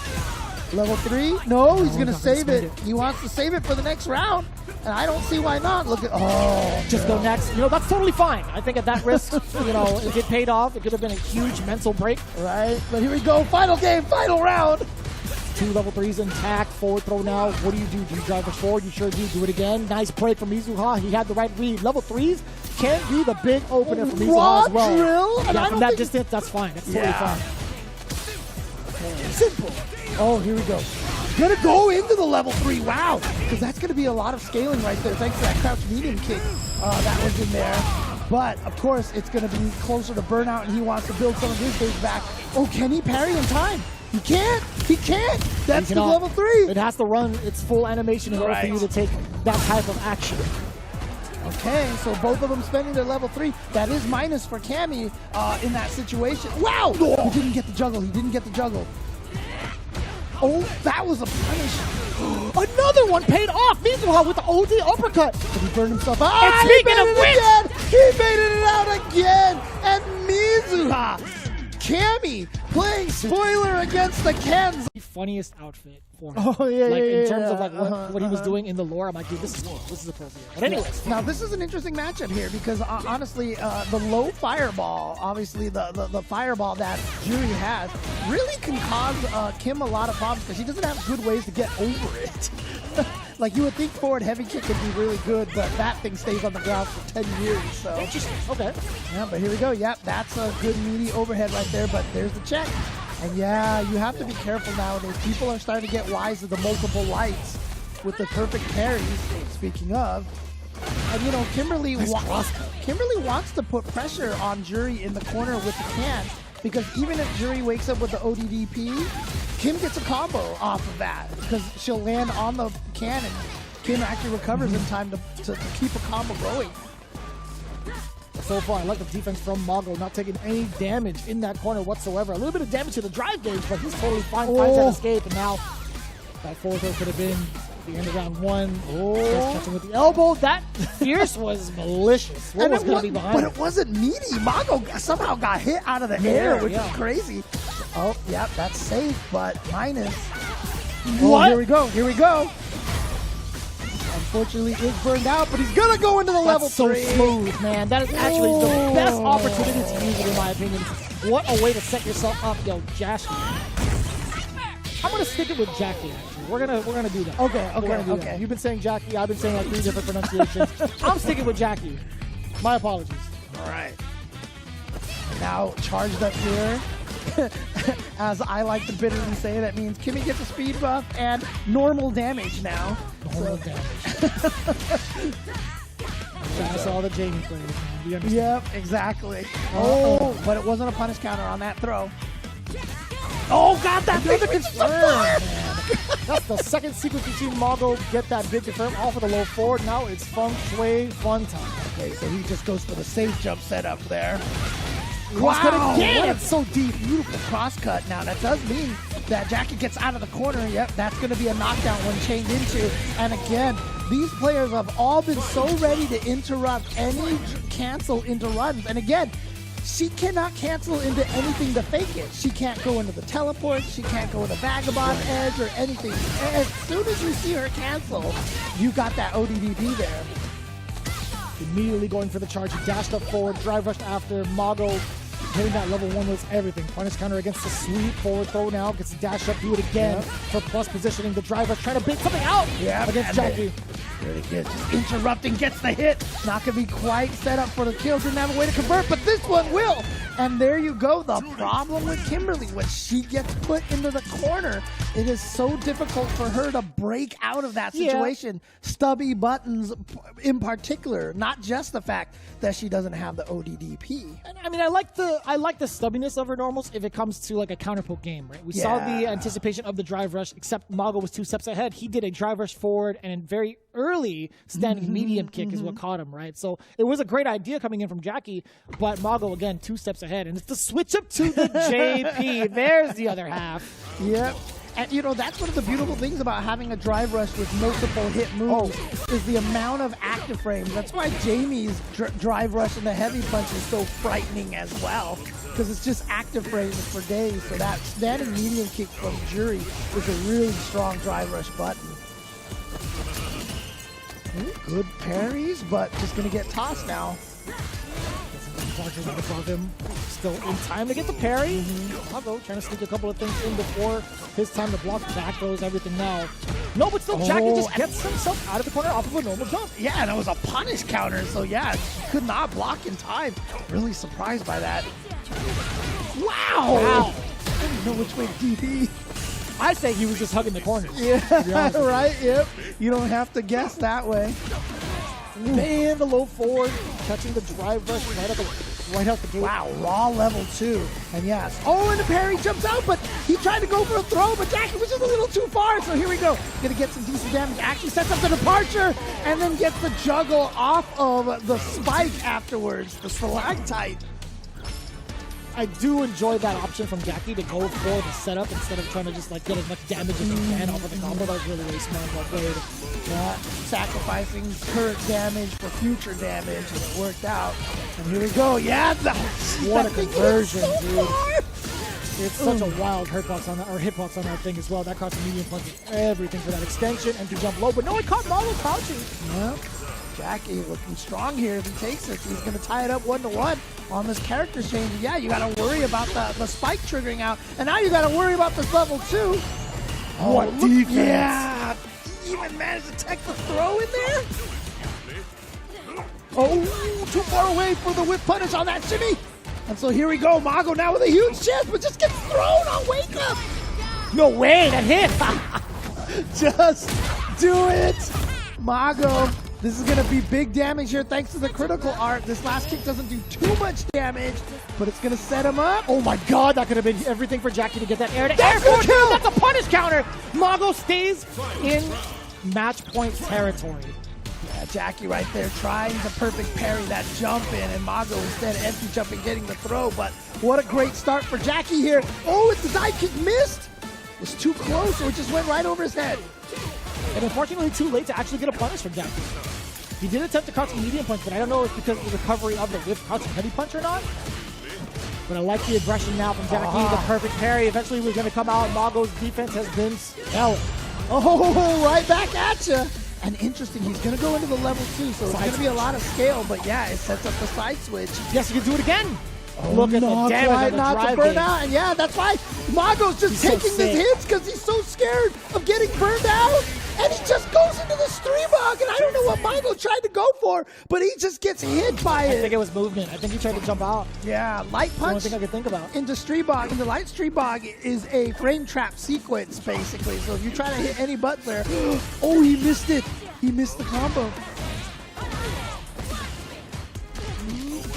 Level 3? No, he's going to he's not gonna save spend it. it. He wants to save it for the next round, and I don't see why not. Look at, oh. Just go next. You know, that's totally fine. I think at that risk, you know, if it paid off, it could have been a huge mental break. Right, but here we go. Final game, final round. 2 level 3s intact. Forward throw now. What do? Do you drive us forward? You sure do. Do it again. Nice break from Mizuha. He had the right read. Level 3s can be the big opener for Mizuha as well. Drill? And I Yeah, don't from that think- distance, that's fine. That's totally Yeah. fine. Simple. Oh, here we go. Gonna go into the level 3. Wow. Because that's going to be a lot of scaling right there. Thanks to that crouch medium kick that was in there. But, of course, it's going to be closer to burnout, and he wants to build some of his days back. Oh, can he parry in time? He can't. He can't. That's the level 3. It has to run its full animation in order for you to take that type of action. Okay, so both of them spending their level 3. That is minus for Cammy in that situation. Wow! He didn't get the juggle. He didn't get the juggle. Oh, that was a punish. Another one paid off. Mizuha with the OD uppercut. But he burned himself out. And speaking of which, he made it out again. And Mizuha, Cammy playing spoiler against the Kens. the funniest outfit for him. Oh, yeah, like, yeah, in yeah, terms of yeah. like what he was doing in the lore, I'm like, dude, this is appropriate. But anyways, Now this is an interesting matchup here because honestly, the low fireball, obviously the fireball that Jury has, really can cause Kim a lot of problems because he doesn't have good ways to get over it. Like you would think forward heavy kick would be really good, but that thing stays on the ground for 10 years. So interesting. Okay. yeah, but here we go. Yep, that's a good meaty overhead right there. But there's the check. And yeah, you have to be careful nowadays. People are starting to get wise to the multiple lights with the perfect parries. Speaking of, and you know, Kimberly wants to put pressure on Jury in the corner with the can, because even if Jury wakes up with the ODDP, Kim gets a combo off of that because she'll land on the can and Kim actually recovers in time to keep a combo going. so far. I like the defense from Mago, not taking any damage in that corner whatsoever. A little bit of damage to the drive gauge, but he's totally fine. Finds that escape, and now that forward throw could have been the end of round one. Just catching with the elbow. That fierce was malicious. What was going to be behind But it? it wasn't meaty. Mago somehow got hit out of the air, which is crazy. Oh, yep, that's safe, but minus. What? Oh, here we go. Here we go. Unfortunately, is burned out, but he's going to go into the level 3. That's so smooth, man. That is actually the best opportunity to use it, in my opinion. What a way to set yourself up, yo, Jackie. I'm gonna stick it with Jackie. Actually, we're gonna do that. Okay. That. You've been saying Jackie. I've been saying like 3 different pronunciations. I'm sticking with Jackie. My apologies. All right. Now charged up here. As I like to bitterly say, that means Kimmy gets a speed buff and normal damage now. Normal damage. That's all the Jamie plays, man. We understand. Yep, exactly. Oh, but it wasn't a punish counter on that throw. Oh, God, that big confirm, man. That's the second sequence we've seen Mago get that big confirm off of the low forward. Now it's feng shui fun time. Okay, so he just goes for the safe jump setup there. Cross-cut again. It's so deep. Beautiful cross-cut. Now, that does mean that Jackie gets out of the corner. Yep, that's going to be a knockdown when chained into. And again, these players have all been so ready to interrupt any cancel into runs. And again, she cannot cancel into anything to fake it. She can't go into the teleport. She can't go into Vagabond Edge or anything. As soon as you see her cancel, you got that ODDP there. Immediately going for the charge. He dashed up forward, drive rushed after. Mago hitting that level 1 was everything. Punish counter against the sweep. Forward throw now. Gets the dash up. Do it again for plus positioning. The drive rush trying to bait something out against Jackie. Really good. Just interrupting, gets the hit. Not going to be quite set up for the kill. Didn't have a way to convert, but this one will. And there you go. The problem with Kimberly, when she gets put into the corner, it is so difficult for her to break out of that situation. Stubby buttons in particular, not just the fact that she doesn't have the ODDP. I mean, I like the stubbiness of her normals if it comes to like a counterpoke game, right? We saw the anticipation of the drive rush, except Mago was 2 steps ahead. He did a drive rush forward and a very early standing medium kick is what caught him, right? So it was a great idea coming in from Jackie, but Mago, again, 2 steps ahead. And it's the switch up to the JP. There's the other half. Yep. And, you know, that's one of the beautiful things about having a drive rush with multiple hit moves is the amount of active frames. That's why Jamie's drive rush and the heavy punch is so frightening as well, because it's just active frames for days. So that standing medium kick from Jury is a really strong drive rush button. Ooh, good parries, but just going to get tossed now. Above him. Still in time to get the parry. Mago trying to sneak a couple of things in before his time to block. Back throws everything now. No, but still Jackie just gets himself out of the corner off of a normal jump. Yeah, and it was a punish counter, so yeah, could not block in time. Really surprised by that. Wow! I didn't know which way to DP. I say he was just hugging the corner. Yeah, right, yep. You don't have to guess that way. Man, the low forward, catching the drive rush right out the gate. Wow, raw level 2. And yes. Oh, and the parry jumps out, but he tried to go for a throw, but Jackie was just a little too far. So here we go. Gonna get some decent damage. Actually sets up the departure and then gets the juggle off of the spike afterwards, the stalactite. I do enjoy that option from Jackie to go for the setup instead of trying to just like get as much damage as he can off of the combo. That was really, really smart. Well played. Sacrificing current damage for future damage, and it worked out. And here we go. Yeah, what a conversion, dude. It's such a wild hitbox on that, or hitbox on that thing as well. That caught the medium punch, everything for that extension and to jump low. But no, it caught Mago crouching. Yep. Jackie looking strong here. If he takes it, he's going to tie it up 1-1 on this character change. Yeah, you got to worry about the spike triggering out. And now you got to worry about this level 2. Oh, what defense. Yeah. He even managed to tech the throw in there. Oh, too far away for the whip punish on that shimmy. And so here we go. Mago now with a huge chance, but just gets thrown on wake up. No way, that hit. Just do it. Mago. This is going to be big damage here thanks to the critical art. This last kick doesn't do too much damage, but it's going to set him up. Oh my god, that could have been everything for Jackie to get that air to air forward kill. That's a punish counter. Mago stays in match point territory. Yeah, Jackie right there trying to perfect parry that jump in, and Mago instead empty jumping, getting the throw. But what a great start for Jackie here. Oh, it's the dive kick missed. It was too close, or it just went right over his head. And unfortunately, too late to actually get a punish from Jackie. He did attempt to crouch a medium punch, but I don't know if it's because of the recovery of the whip crouching heavy punch or not. But I like the aggression now from Jackie. The perfect parry. Eventually, we're going to come out. Mago's defense has been stellar. Oh, right back at you. And interesting, he's going to go into the level 2, so it's going to be a lot of scale. But yeah, it sets up the side switch. Yes, you can do it again. Oh, look at the damage on the not drive to burn game. out. And yeah, that's why Mago's just He's taking so these hits because he's so scared of getting burned out. And he just goes into the Streamog, and I don't know what Mago tried to go for, but he just gets hit by it. I think it was movement. I think he tried to jump out. Yeah, light That's the only punch thing I could think about. into Streamog. And the light Streamog is a frame trap sequence, basically. So if you try to hit any button there, oh, he missed it. He missed the combo.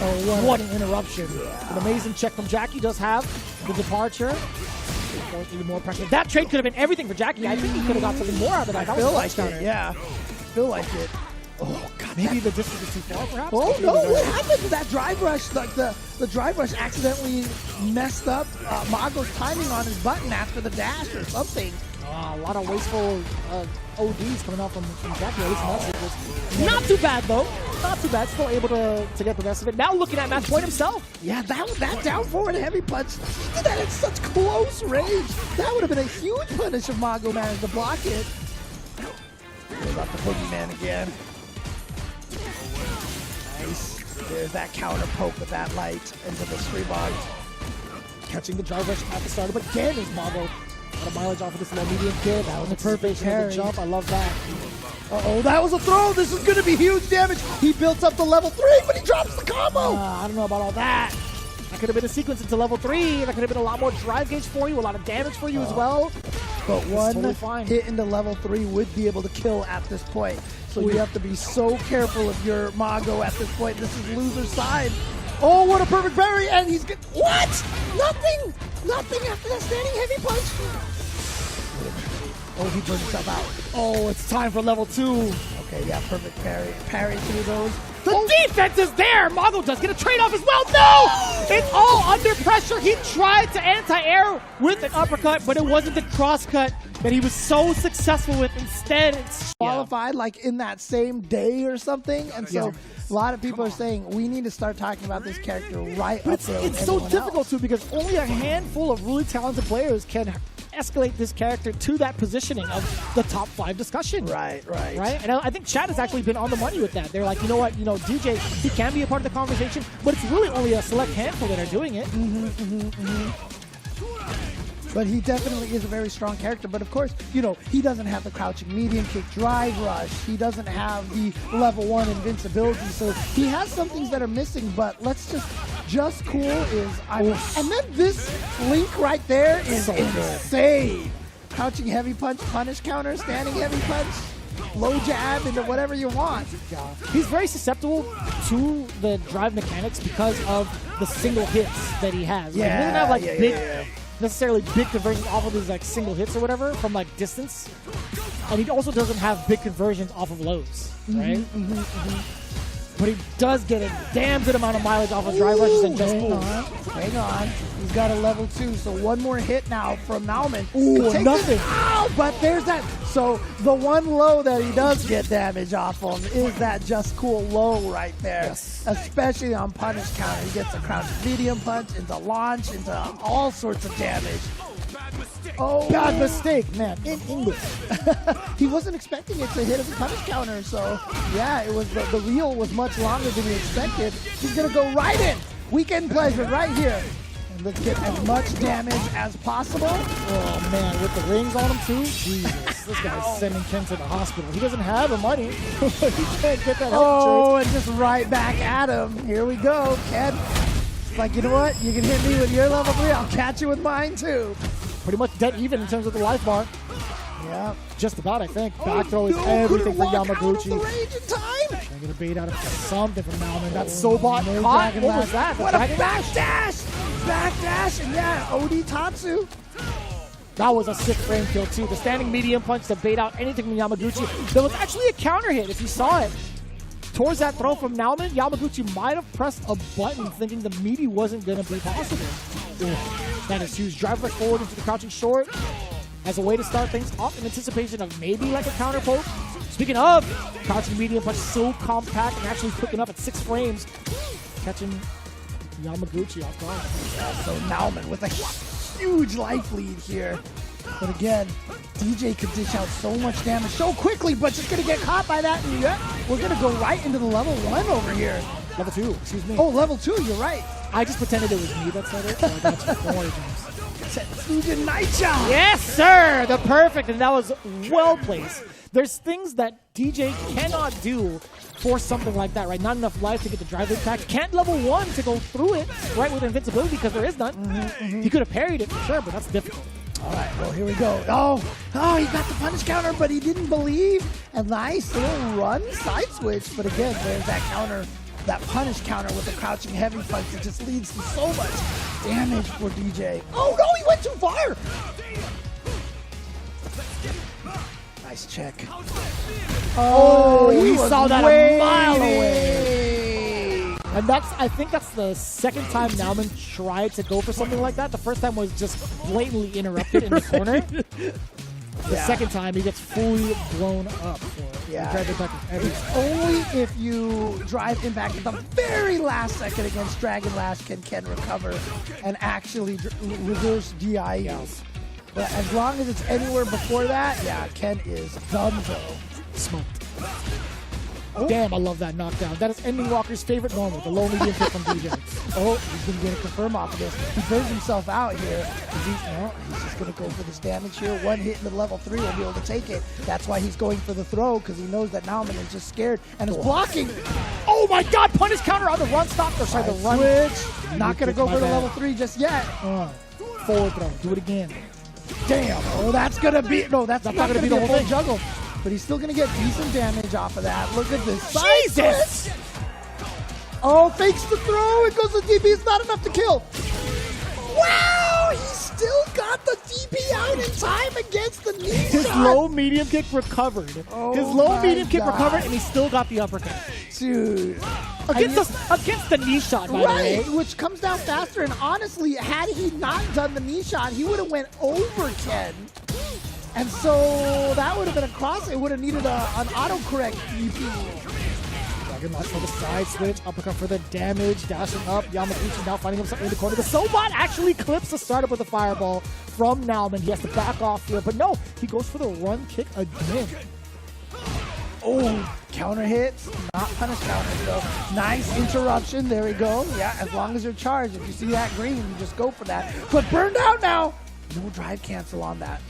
Oh, what an interruption. An amazing check from Jackie does have the departure. Even more pressure. That trade could have been everything for Jackie. I think he could have got something more out of that. I feel like it, yeah. Feel like it. Oh, God. Maybe the distance is too far, perhaps? Oh, no, what happened to that drive rush? Like the drive rush accidentally messed up Mago's timing on his button after the dash or something. A lot of wasteful ODs coming out from Jackie. At least in that sequence. Not too bad, though. Not too bad. Still able to get the rest of it. Now looking at match point himself. Yeah, that down forward heavy punch, he did that at such close range. That would have been a huge punish if Mago managed to block it. Goes off the boogeyman again. Nice. There's that counter poke with that light into the Streamog. Catching the drive rush at the start, but again is Mago. Got a mileage off of this low medium kid. That was a perfect parry. Jump. I love that. Uh-oh, that was a throw. This is going to be huge damage. He builds up to level 3, but he drops the combo. I don't know about all that. That could have been a sequence into level 3. That could have been a lot more drive gauge for you, a lot of damage for you as well. But one totally hit into level 3 would be able to kill at this point. So you have to be so careful of your Mago at this point. This is loser side. Oh, what a perfect parry, and he's good. What? Nothing! Nothing after that standing heavy punch. Oh, he burns himself out. Oh, it's time for level 2. Okay, yeah, perfect parry. Parry through those. The defense is there! Mago does get a trade-off as well. No! It's all under pressure. He tried to anti-air with an uppercut, but it wasn't the cross-cut that he was so successful with. Instead, it's qualified like in that same day or something. And so a lot of people are saying we need to start talking about this character right up there. It's so difficult too because only a handful of really talented players can escalate this character to that positioning of the top 5 discussion. Right. And I think Chad has actually been on the money with that. They're like, you know what, DJ, he can be a part of the conversation, but it's really only a select handful that are doing it. But he definitely is a very strong character. But of course, he doesn't have the crouching medium kick drive rush. He doesn't have the level 1 invincibility. So he has some things that are missing, but let's just cool is, and then this link right there is so insane. Crouching heavy punch, punish counter, standing heavy punch, low jab into whatever you want. He's very susceptible to the drive mechanics because of the single hits that he has. He doesn't have necessarily big conversions off of his single hits or whatever from distance, and he also doesn't have big conversions off of lows, right? But he does get a damn good amount of mileage off of drive rushes and just hang on. He's got a level 2, so one more hit now from Nauman. Nothing. Ow, but there's that. So the one low that he does get damage off of is that just cool low right there. Yes. Especially on punish counter. He gets a crouch medium punch into launch, into all sorts of damage. Oh, bad mistake, man. In English. He wasn't expecting it to hit as a punish counter, so yeah, it was the reel was much longer than he expected. He's gonna go right in. Weekend pleasure right here. And let's get as much damage as possible. Oh man, with the rings on him too? Jesus, this guy's sending Ken to the hospital. He doesn't have the money. He can't get that health and just right back at him. Here we go, Ken. It's like, you know what? You can hit me with your level 3. I'll catch you with mine too. Pretty much dead even in terms of the life bar. Yeah. Just about, I think. Back throw is everything for Yamaguchi. Trying to get a bait out of something from Nauman. That's Sobot caught. What was that? What a back dash! Back dash, and yeah, OD Tatsu. That was a sick frame kill too. The standing medium punch to bait out anything from Yamaguchi. There was actually a counter hit if you saw it towards that throw from Nauman, Yamaguchi might have pressed a button thinking the meaty wasn't going to be possible. Ooh, that is huge. Drive right forward into the crouching short as a way to start things off in anticipation of maybe like a counter poke. Speaking of, crouching medium punch so compact and actually picking up at 6 frames, catching Yamaguchi off guard. So Nauman with a huge life lead here. But again, DJ could dish out so much damage so quickly, but just going to get caught by that. And we're going to go right into the level 1 over here. Level 2, excuse me. Oh, level 2, you're right. I just pretended it was me that said it. So I got you. Don't worry, James. Tetsuya Naicha. Yes, sir! The perfect, and that was well placed. There's things that DJ cannot do for something like that, right? Not enough life to get the drive impact. Can't level 1 to go through it, right, with invincibility because there is none. He could have parried it for sure, but that's difficult. All right, well, here we go. Oh, he got the punish counter, but he didn't believe. A nice little run side switch, but again, there's that counter, that punish counter with the crouching heavy punch that just leads to so much damage for DJ. Oh, no, he went too far. Nice check. Oh, he saw that a mile waiting. away. And I think that's the second time Nauman tried to go for something like that. The first time was just blatantly interrupted in the corner. The second time, he gets fully blown up for drive impact of everything. Only if you drive impact at the very last second against Dragon Lash can Ken recover and actually reverse DI. But as long as it's anywhere before that, Ken is done though. Smoked. Oh. Damn, I love that knockdown. That is Ending Walker's favorite moment, the low medium kick from DJ. Oh, he's going to get a confirm off of this. He burns himself out here. He's just going to go for this damage here. One hit into level 3 will be able to take it. That's why he's going for the throw, because he knows that Nauman is just scared and is blocking. Oh my god, punish counter on the run stop. Or sorry, the run switch. Not going to go for the level 3 just yet. Forward throw. Do it again. Damn. Oh, that's going to be... No, that's not going to be the whole thing. juggle. But he's still going to get decent damage off of that. Look at this. Jesus! Oh, fakes the throw. It goes to DP. It's not enough to kill. Wow! He still got the DP out in time against the knee His shot. low medium kick recovered. Oh His low medium kick God. recovered, and he still got the uppercut. Dude. Against the knee shot, by the way. Which comes down faster. And honestly, had he not done the knee shot, he would have went over Ken. And so that would have been a cross. It would have needed an autocorrect DP. Dragon Lash for the side switch, uppercut for the damage, dashing up. Yamaguchi now finding himself in the corner. The Sobot actually clips the startup with a fireball from Nauman. He has to back off here, but no, he goes for the run kick again. Oh, counter hits, not punish counters though. Nice interruption. There we go. Yeah, as long as you're charged. If you see that green, you just go for that. But burned out now. No drive cancel on that.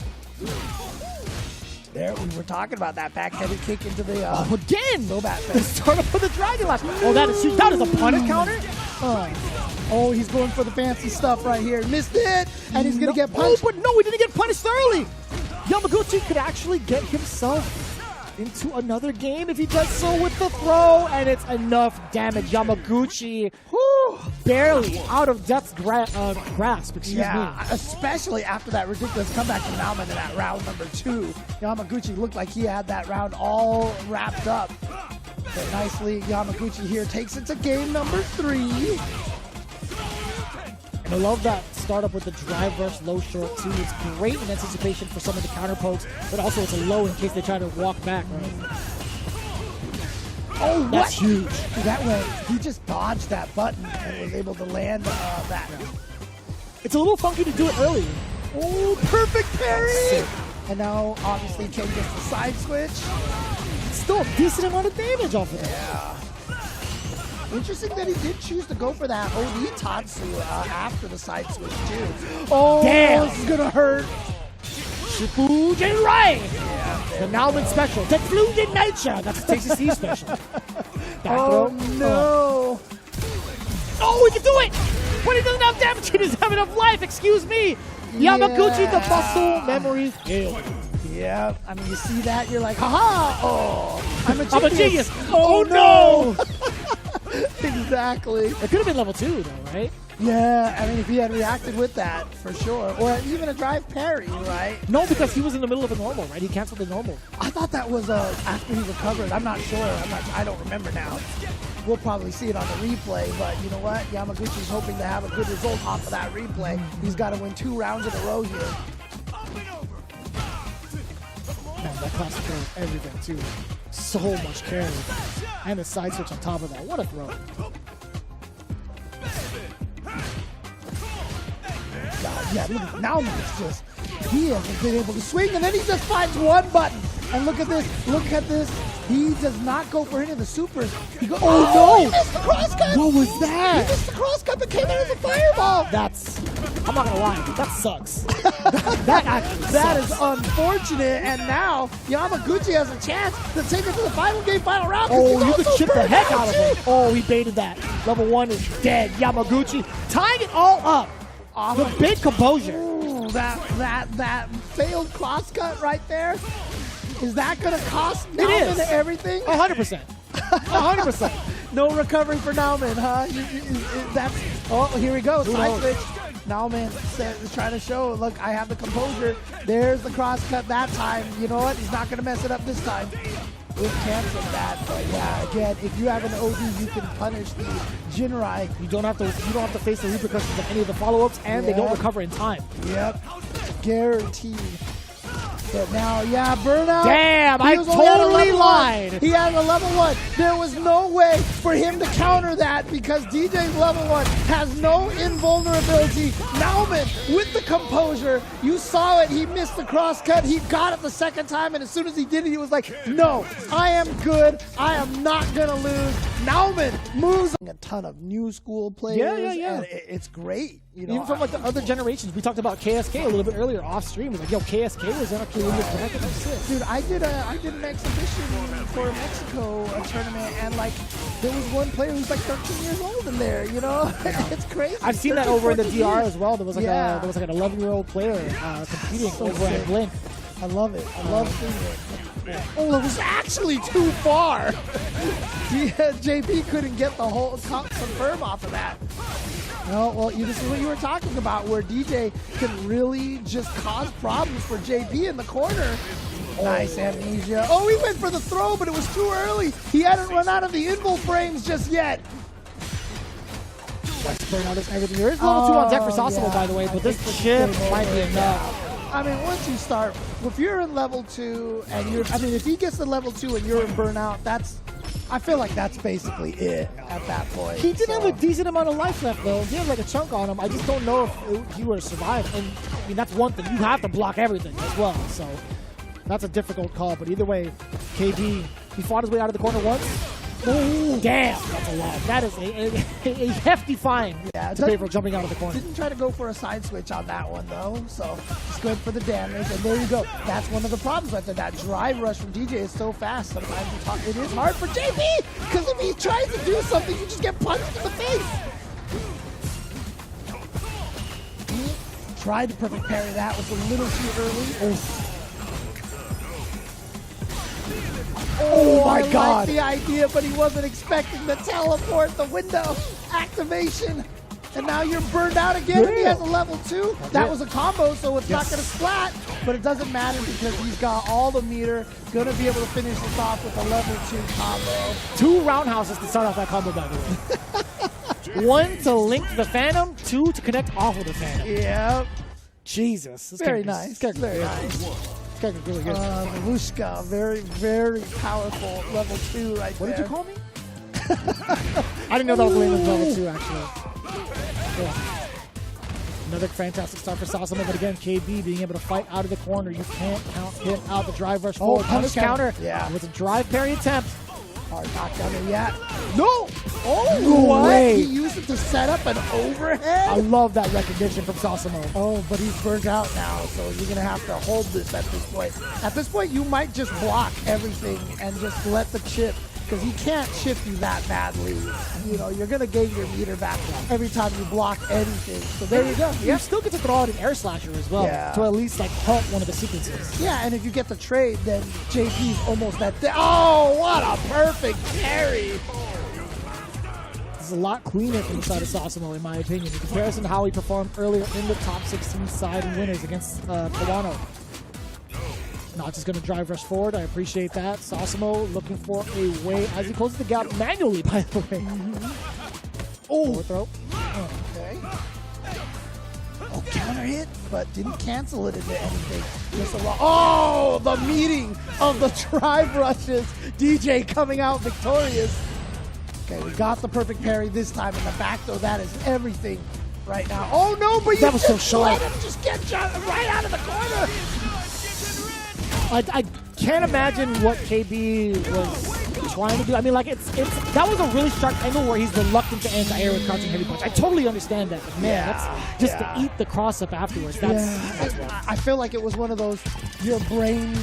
There, we were talking about that back-headed kick into the again! So bad. Start up with the Dragon Lash. Oh, that is a punish counter? Oh, he's going for the fancy stuff right here. Missed it, and he's going to get punched. Oh, but no, he didn't get punished thoroughly. Yamaguchi could actually get himself into another game if he does so with the throw, and it's enough damage. Yamaguchi, barely out of Death's grasp, excuse me. Especially after that ridiculous comeback from Nauman in that round number 2. Yamaguchi looked like he had that round all wrapped up. But nicely, Yamaguchi here takes it to game number 3. And I love that startup with the drive versus low short too. It's great in anticipation for some of the counter pokes, but also it's a low in case they try to walk back, right? Oh, that's huge. That way, he just dodged that button and was able to land that. It's a little funky to do it early. Oh, perfect parry! And now, obviously, Ken gets the side switch. Still a decent amount of damage off of it. Yeah. Interesting that he did choose to go for that OD Tatsu after the side switch, too. Oh, damn! This is going to hurt. Shippuden Rai! The Nauman special. Tetsuya Naicha! That's the TCC special. Oh, no. Oh, he can do it! But he doesn't have damage, he doesn't have enough life, excuse me! Yamaguchi, the muscle memory failed. Yeah, I mean, you see that, you're like, haha! Oh, I'm a genius! Oh, no! Exactly. It could have been level 2, though, right? Yeah, I mean, if he had reacted with that, for sure. Or even a drive parry, right? No, because he was in the middle of a normal, right? He canceled the normal. I thought that was after he recovered. I'm not sure. I don't remember now. We'll probably see it on the replay, but you know what? Yamaguchi's hoping to have a good result off of that replay. He's got to win 2 rounds in a row here. Man, that classic throw is everything, too. So much carry. And the side switch on top of that. What a throw. God, yeah, look at now it's just, he hasn't been able to swing, and then he just finds one button. And look at this. He does not go for any of the supers. He goes, oh no! He missed the cross cut! What was that? He missed the cross cut that came out as a fireball! I'm not gonna lie, that sucks. that actually That sucks. is unfortunate, and now Yamaguchi has a chance to take it to the final game, final round. Oh, you could chip the heck out of him. Oh, he baited that. Level 1 is dead. Yamaguchi tying it all up. The big composure. Ooh, that failed cross cut right there. Is that going to cost Nauman everything? 100%. 100%. No recovery for Nauman, huh? Oh, here we go. Side switch. Nauman is trying to show, look, I have the composure. There's the cross cut that time. You know what? He's not going to mess it up this time. We've canceled that, but yeah, again, if you have an OD, you can punish the Jinrai. You don't have to face the repercussions of any of the follow-ups, and they don't recover in time. Yep, guaranteed. But now, yeah, burnout. Damn, I totally lied. He had a level 1. There was no way for him to counter that because DJ's level 1 has no invulnerability. Nauman with the composure. You saw it. He missed the cross cut. He got it the second time, and as soon as he did it, he was like, no, I am good. I am not going to lose. Nauman moves a ton of new school players. Yeah. And it's great. You know, even from like the other generations. We talked about KSK a little bit earlier off stream. It was like, yo, KSK was in a back in 06. Dude, I did an exhibition for Mexico, a tournament, and like there was one player who's like 13 years old in there. You know, it's crazy. I've seen that over in the DR as well. There was like an 11-year-old player competing over at Blink. I love it. I love seeing it. Oh, it was actually too far. JP couldn't get the whole confirm off of that. No, well, this is what you were talking about, where DJ can really just cause problems for JP in the corner. Nice amnesia. Oh, he went for the throw, but it was too early. He hadn't run out of the invul frames just yet. Burnout is everything. There is level 2 on deck for Sasamo, by the way, but this chip might be enough. I mean, once you start, if you're in level 2 and if he gets to level 2 and you're in burnout, I feel like that's basically it at that point. He did have a decent amount of life left, though. He had like a chunk on him. I just don't know if he would have survived. And I mean, that's one thing. You have to block everything as well. So that's a difficult call. But either way, KB, he fought his way out of the corner once. Oh, damn. That's a lot. That is a hefty fine to pay for jumping out of the corner. Didn't try to go for a side switch on that one, though. So it's good for the damage. And there you go. That's one of the problems right there. That drive rush from DJ is so fast. Sometimes it is hard for JP. Because if he tries to do something, you just get punched in the face. He tried to perfect parry. That was a little too early. Oh my God. I like the idea, but he wasn't expecting the teleport, the window activation. And now you're burned out again, and he has a level 2. That was a combo, so it's not going to splat. But it doesn't matter because he's got all the meter. Going to be able to finish this off with a level 2 combo. 2 roundhouses to start off that combo, by the way. 1 to link the Phantom, 2 to connect off of the Phantom. Yep. Jesus. Very nice. Very nice. Really good. Mavushka, very, very powerful level 2 right there. What did you call me? I didn't know that was level 2, actually. Yeah. Another fantastic start for Sasamo, but again, KB being able to fight out of the corner. You can't count him out. The drive rush forward, punish counter. Yeah. It was a drive parry attempt. Hard knockdown there, yeah. No! Oh, no way. He used it to set up an overhead? I love that recognition from Sasamo. Oh, but he's burnt out now, so you're going to have to hold this at this point. At this point, you might just block everything and just let the chip, because he can't chip you that badly. You know, you're going to gain your meter back every time you block anything. So there you go. You still get to throw out an air slasher as well to at least like halt one of the sequences. Yeah, and if you get the trade, then JP's almost that. Oh, what a perfect parry! is a lot cleaner from the side of Sasamo, in my opinion, in comparison to how he performed earlier in the top 16 side winners against Kawano. Nox is going to drive rush forward. I appreciate that. Sasamo looking for a way as he closes the gap manually, by the way. Oh, throw. Okay. Oh, counter hit, but didn't cancel it into anything. Just a the meeting of the drive rushes. DJ coming out victorious. Okay, we got the perfect parry this time in the back, though. That is everything right now. Oh no, but that was so short. Let him just get right out of the corner. I can't imagine what KB was trying to do. I mean, like that was a really sharp angle where he's reluctant to anti-air with crouching heavy punch. I totally understand that, but man, that's just to eat the cross up afterwards. That's I feel like it was one of those your brain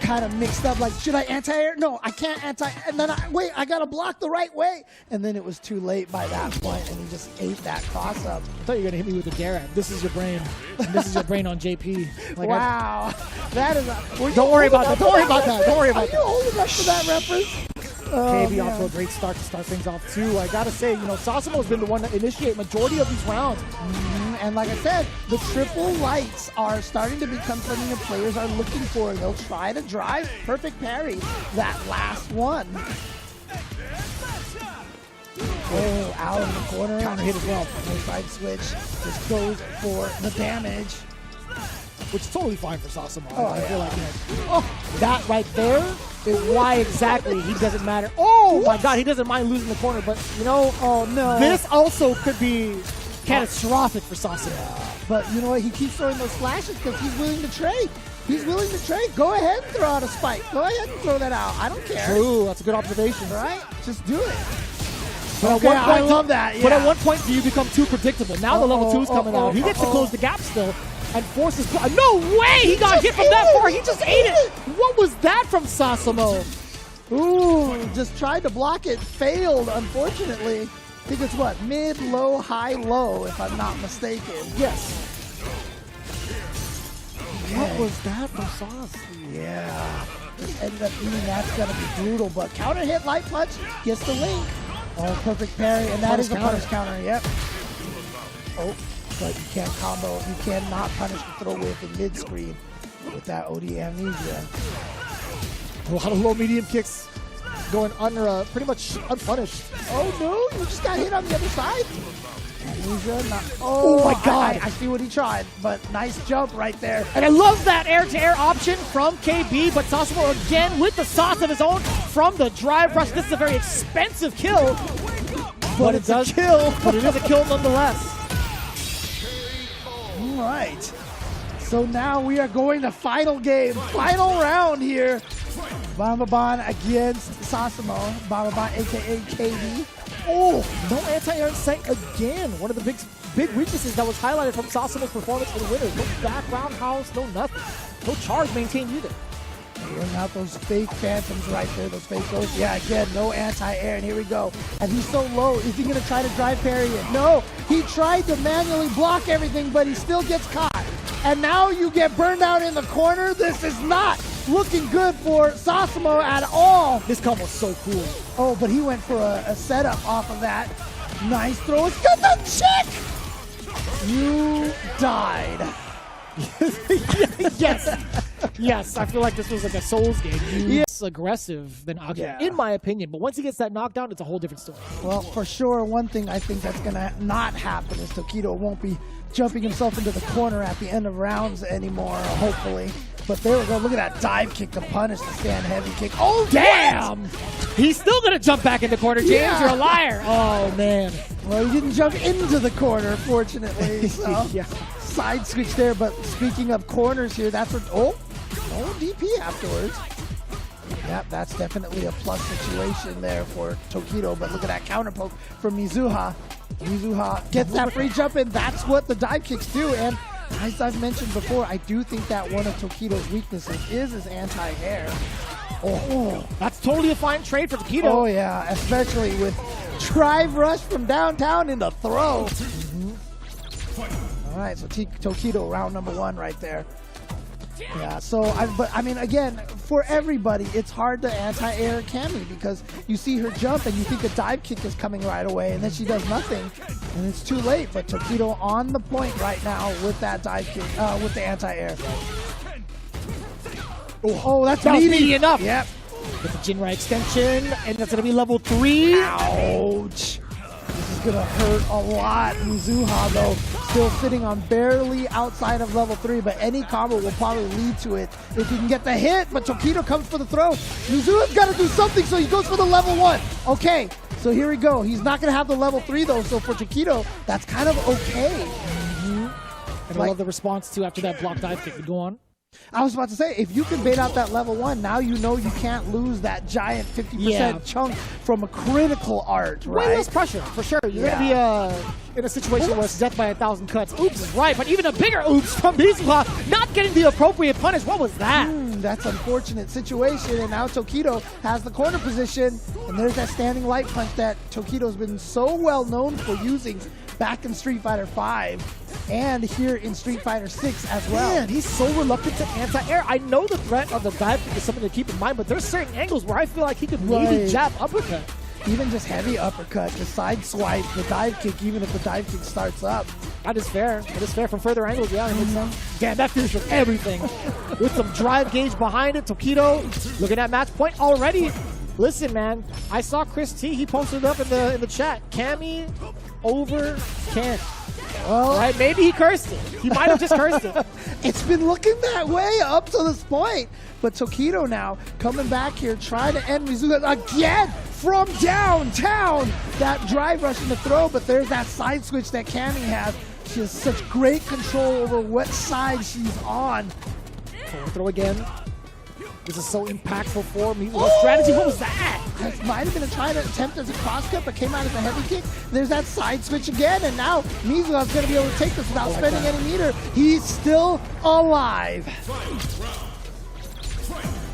kind of mixed up. Like, should I anti-air? No, I can't anti. And then I gotta block the right way. And then it was too late by that point, and he just ate that cross up. I thought you were gonna hit me with a dare. This is your brain. This is your brain on JP. Like wow, that is. Don't worry about that. Don't worry about that. Don't worry about that. Are you old enough for that reference? KB off to a great start to start things off too. I gotta say, Sasamo has been the one to initiate majority of these rounds. And like I said, the triple lights are starting to become something that players are looking for. They'll try to drive perfect parry that last one. Oh, out in the corner. Counter hit as well. No side switch. Just goes for the damage. Which is totally fine for Sasamo. Oh, I feel like, that right there is why exactly he doesn't matter. Oh my God, he doesn't mind losing the corner, but oh no. This also could be catastrophic for Sasamo. But you know what? He keeps throwing those flashes because he's willing to trade. He's willing to trade. Go ahead and throw out a spike. Go ahead and throw that out. I don't care. True, that's a good observation. Right? Just do it. But okay, I love that. Yeah. But at one point, do you become too predictable? Now the level 2 is coming out. He gets to close the gap still and forces. No way! He got hit from that far. He just ate it. What was that from Sasamo? Ooh, just tried to block it. Failed, unfortunately. I think it's what? Mid, low, high, low, if I'm not mistaken. Yes. What was that from Sauce? Yeah. Just ended up eating. That's going to be brutal. But counter hit, light punch, gets the link. Oh, perfect parry. And that is a punish counter. Yep. Oh, but you can't combo. You cannot punish the throw whip in mid-screen with that OD amnesia. A lot of low medium kicks going under, pretty much unpunished. Oh no, you just got hit on the other side. Amnesia, oh my God. I see what he tried, but nice jump right there. And I love that air-to-air option from KB, but Sasamo again with the sauce of his own from the drive rush. This is a very expensive kill, but it does kill. But it is a kill nonetheless. All right. So now we are going to final game, final round here. Bamaban against Sasamo. Bamaban, aka KD. Oh, no anti-air in sight again. One of the big weaknesses that was highlighted from Sasamo's performance in winners. No back roundhouse, no nothing. No charge maintained either. Running out those fake phantoms right there, those fake ghosts. Yeah, again, no anti-air, and here we go. And he's so low. Is he going to try to drive parry it? No, he tried to manually block everything, but he still gets caught. And now you get burned out in the corner. This is not looking good for Sasamo at all. This combo is so cool. Oh, but he went for a setup off of that. Nice throw. It's got the check! You died. Yes. Yes, I feel like this was like a Souls game. He's aggressive than Akira, in my opinion. But once he gets that knockdown, it's a whole different story. Well, for sure, one thing I think that's going to not happen is Tokido won't be jumping himself into the corner at the end of rounds anymore, hopefully. But there we go. Look at that dive kick to punish the stand heavy kick. Oh, damn! He's still going to jump back in the corner. James, you're a liar. Oh, man. Well, he didn't jump into the corner, fortunately. So. Side switch there, but speaking of corners here, that's what, no DP afterwards. Yep, that's definitely a plus situation there for Tokido, but look at that counter poke from Mizuha. Mizuha gets that free jump in. That's what the dive kicks do, and as I've mentioned before, I do think that one of Tokido's weaknesses is his anti-air. Oh, that's totally a fine trade for Tokido. Oh yeah, especially with drive rush from downtown into throw. All right, so Tokido, round number 1 right there. Yeah, so, but I mean, again, for everybody, it's hard to anti-air Cammy because you see her jump and you think a dive kick is coming right away, and then she does nothing, and it's too late. But Tokido on the point right now with that dive kick, with the anti-air. Oh, that's meaty enough. Yep. With the Jinrai extension, and that's gonna be level 3. Ouch. This is gonna hurt a lot. Mizuha, though, still sitting on barely outside of level 3, but any combo will probably lead to it if he can get the hit. But Tokido comes for the throw. Mizuha's got to do something, so he goes for the level 1. Okay, so here we go. He's not gonna have the level 3 though, so for Tokido, that's kind of okay. And I love the response too after that block dive kick. Go on. I was about to say, if you can bait out that level 1, now you know you can't lose that giant 50% chunk from a critical art, right? Way less pressure, for sure. You're going to be in a situation where it's death by 1,000 cuts. Oops is right, but even a bigger oops from Mizuha, not getting the appropriate punish. What was that? That's an unfortunate situation, and now Tokido has the corner position, and there's that standing light punch that Tokido's been so well known for using back in Street Fighter V and here in Street Fighter 6 as well. Man, he's so reluctant to anti-air. I know the threat of the dive kick is something to keep in mind, but there's certain angles where I feel like he could maybe jab uppercut. Even just heavy uppercut, the side swipe, the dive kick, even if the dive kick starts up. That is fair. That is fair from further angles. Yeah, it makes sense. Damn, that finishes everything. With some drive gauge behind it, Tokido looking at match point already. Listen, man, I saw Chris T. He posted it up in the chat. Cammy over Ken. Well, right? Maybe he cursed it. He might have just cursed it. It's been looking that way up to this point. But Tokido now coming back here, trying to end Mizuha again from downtown. That drive rush in the throw, but there's that side switch that Cammy has. She has such great control over what side she's on. Throw again. This is so impactful for me. What strategy? What was that? That might have been trying to attempt as a cross cut, but came out as a heavy kick. There's that side switch again, and now Mizuha's going to be able to take this without spending any meter. He's still alive.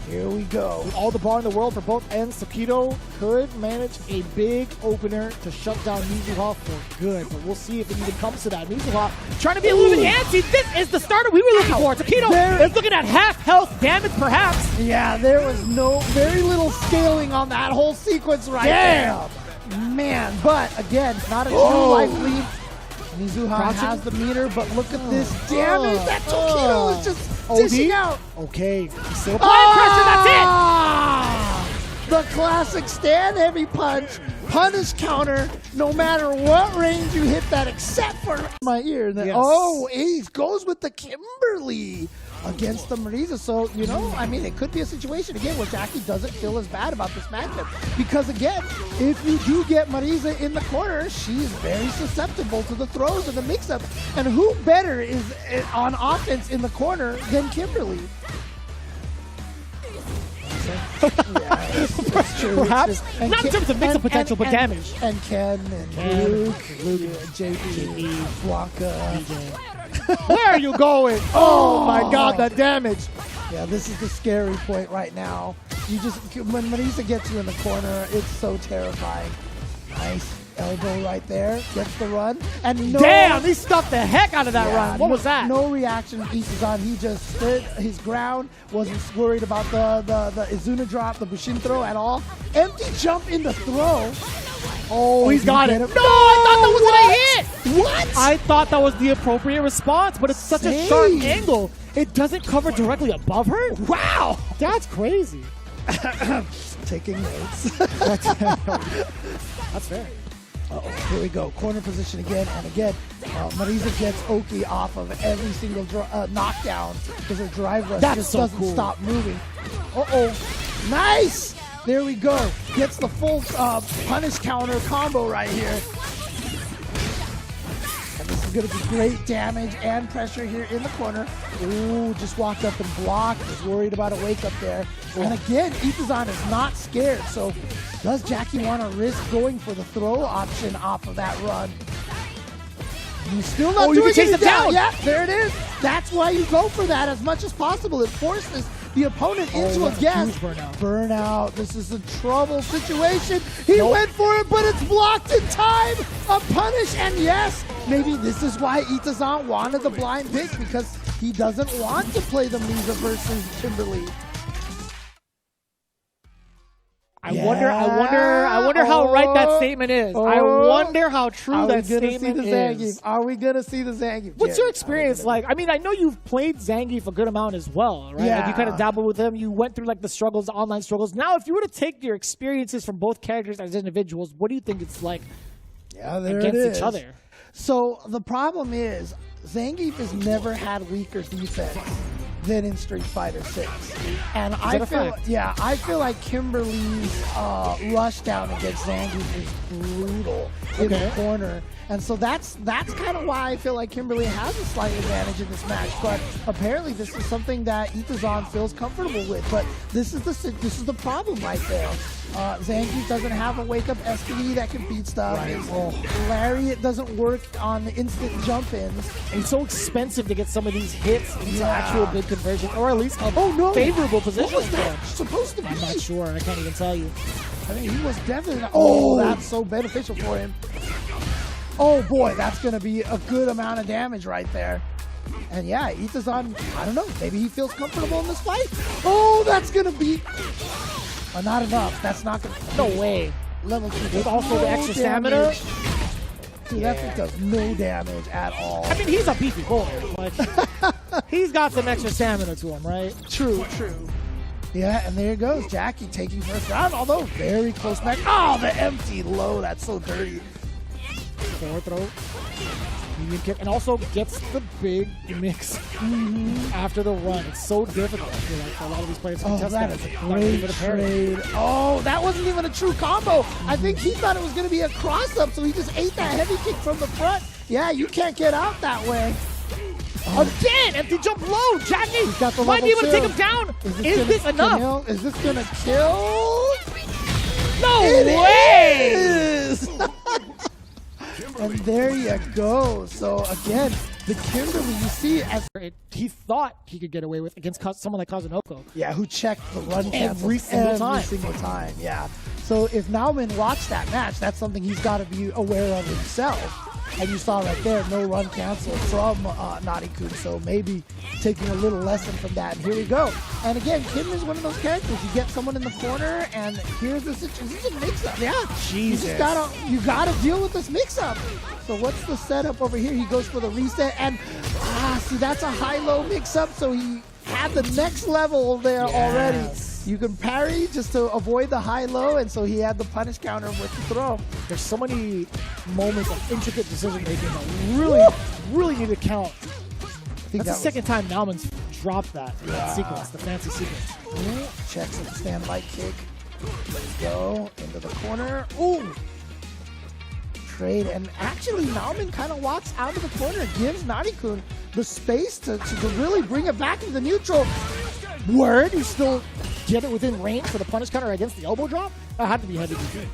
Here we go. With all the bar in the world for both ends, Tokido could manage a big opener to shut down Mizuha for good. But we'll see if it even comes to that. Mizuha trying to be a little bit antsy. This is the starter we were looking for. Tokido is looking at half health damage, perhaps. Yeah, there was very little scaling on that whole sequence right there. Man, but again, not a true life lead. Mizuha has the meter, but look at this damage that Tokido is just dishing out. Okay, he's still applying pressure, that's it! The classic stand heavy punch, punish counter, no matter what range you hit that except for my ear. And then, he goes with the Kimberly against the Marisa. So, you know, I mean, it could be a situation, again, where Jackie doesn't feel as bad about this matchup. Because, again, if you do get Marisa in the corner, she's very susceptible to the throws and the mix-up. And who better is on offense in the corner than Kimberly? That's true. Perhaps. Not in terms of mix-up potential, but damage. And Ken and Luke, JP, Blanca. Where are you going? Oh my God, that damage. Yeah, this is the scary point right now. You just, when Marisa gets you in the corner, it's so terrifying. Nice elbow right there, gets the run. And damn, he stuffed the heck out of that run. What was that? No reaction, Itazan. He just stood his ground, wasn't worried about the Izuna drop, the Bushin throw at all. Empty jump in the throw. Oh, he's got it. No, I thought that was gonna hit. What? I thought that was the appropriate response, but it's such a sharp angle. It doesn't cover directly above her. Wow, that's crazy. Taking notes. That's fair. Here we go. Corner position again and again. Marisa gets Oki off of every single knockdown because her drive rush just doesn't stop moving. Nice! There we go. Gets the full punish counter combo right here. And this is going to be great damage and pressure here in the corner. Ooh, just walked up and blocked. Was worried about a wake up there. And again, Itazan is not scared. So does Jackie want to risk going for the throw option off of that run? He's still not doing it down. Yeah, there it is. That's why you go for that as much as possible. It forces the opponent into a guess. Burnout. This is a trouble situation. He went for it, but it's blocked in time. A punish, and yes, maybe this is why Itazan wanted the blind pick, because He doesn't want to play the Misa versus Kimberly. I wonder how right that statement is. I wonder how true that statement is. Are we gonna see the Zangief? What's your experience like? I mean, I know you've played Zangief a good amount as well, right? Yeah. Like you kind of dabbled with him. You went through like the struggles, the online struggles. Now, if you were to take your experiences from both characters as individuals, what do you think it's like against each other? So the problem is, Zangief has never had weaker defense than in Street Fighter 6. And I feel like Kimberly's rush down against Zangief is brutal in the corner. And so that's kind of why I feel like Kimberly has a slight advantage in this match. But apparently this is something that Itazan feels comfortable with. But this is the problem right there. Zangief doesn't have a wake-up SPD that can beat stuff. Lariat doesn't work on the instant jump-ins. And it's so expensive to get some of these hits into actual good conversion, or at least a favorable position. What was that supposed to be? I'm not sure. I can't even tell you. I mean, he was definitely not. Oh, that's so beneficial for him. Oh boy, that's going to be a good amount of damage right there. And yeah, Itazan, I don't know, maybe he feels comfortable in this fight. Oh, that's going to be... not enough. That's not going to... No way. Level 2. With also the extra stamina? Dude, that thing does no damage at all. I mean, he's a beefy boy. Like, he's got some extra stamina to him, right? True. Yeah, and there goes Jackie taking first round, although very close match. Oh, the empty low. That's so dirty. Forward throw, medium kick, and also gets the big mix after the run. It's so difficult, I feel like, for a lot of these players to test that is a great trade. Oh, that wasn't even a true combo. I think he thought it was going to be a cross-up, so he just ate that heavy kick from the front. Yeah, you can't get out that way. Again, empty jump low. Jackie might be able to take him down. Is this enough? Is this going to kill? No way! Is. And there you go. So again, the Kimberly, you see, he thought he could get away with against someone like Kazunoko. Yeah, who checked the run every single time. Yeah. So if Nauman watched that match, that's something he's got to be aware of himself. And you saw right there, no run cancel from Naughty-kun, so maybe taking a little lesson from that. And here we go. And again, Kim is one of those characters. You get someone in the corner, and here's the situation. This is a mix-up. Yeah, Jesus. You gotta deal with this mix-up. So what's the setup over here? He goes for the reset, and see, that's a high-low mix-up. So he had the next level there already. You can parry just to avoid the high-low, and so he had the punish counter with the throw. There's so many moments of intricate decision-making that really need to count. That's the second time Nauman's dropped that sequence, the fancy sequence. Checks with the standby kick. Let's go into the corner. Ooh! Trade, and actually Nauman kind of walks out of the corner, gives Naughty-kun the space to really bring it back into the neutral. Word, you still get it within range for the punish counter against the elbow drop? That had to be heavy DP.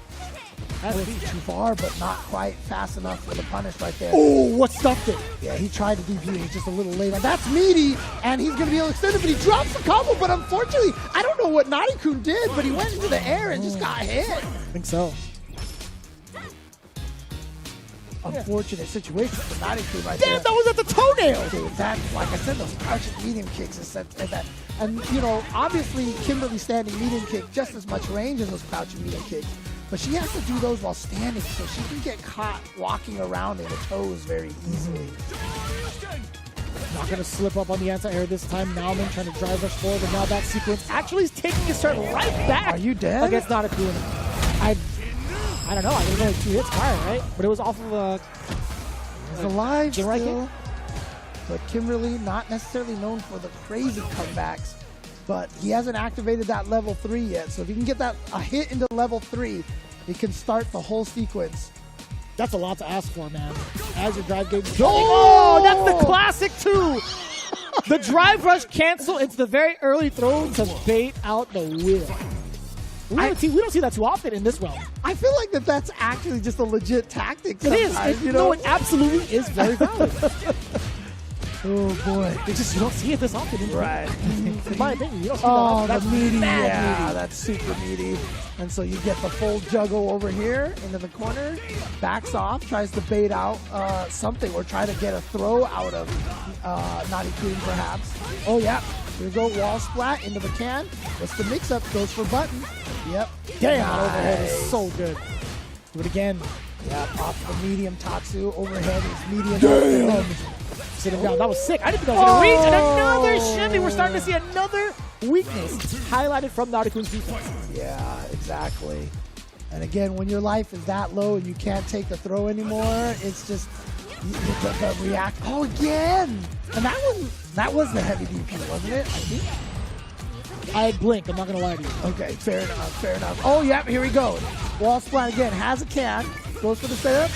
That was too far, but not quite fast enough for the punish right there. Oh, what stuffed it? Yeah, he tried to DP, he's just a little late on. That's meaty, and he's going to be able to extend it, but he drops the combo, but unfortunately, I don't know what Naughty-kun did, but he went into the air and just got hit. I think so. Unfortunate situation for Naughty-kun right there. Damn, that was at the toenail! Dude, that, like I said, those crouching medium kicks and that. And, you know, obviously, Kimberly standing medium kick just as much range as those crouching medium kicks. But she has to do those while standing, so she can get caught walking around in the toes very easily. Not going to slip up on the anti-air this time. Nauman trying to drive us forward, and now that sequence actually is taking his turn right back. Are you dead? Against Naughty-kun. I don't know. I think only 2 hits prior, right? But it was off of he's alive still. Kick. But Kimberly, not necessarily known for the crazy comebacks, but he hasn't activated that level 3 yet. So if you can get a hit into level 3, it can start the whole sequence. That's a lot to ask for, man. As your drive gauge going. Oh, that's the classic too. The drive rush cancel into the very early throw to bait out the whip. We don't see that too often in this realm. I feel like that's actually just a legit tactic sometimes. It is. No, it absolutely is very valid. Oh boy. It's just you don't see it this often. In my opinion, you don't see that Oh, often. the That's meaty, mad yeah, meaty. that's super meaty. And so you get the full juggle over here into the corner, backs off, tries to bait out something or try to get a throw out of Naughty Queen perhaps. Oh yeah, here we go, wall splat into the can. What's the mix-up? Goes for button. Yep. Damn, that overhead is so good. Do it again. Yeah, off the medium Tatsu. Overhead is medium. Damn. Sitting down. That was sick. I didn't think that was going to reach. And another shimmy. We're starting to see another weakness highlighted from Naughty Queen's defense. Yeah, exactly. And again, when your life is that low and you can't take the throw anymore, it's just the react. Oh, again! And that was the heavy DP, wasn't it? I think. I had blink. I'm not going to lie to you. Okay, fair enough, fair enough. Oh, yep, here we go. Wall splat again. Has a can. Goes for the setup.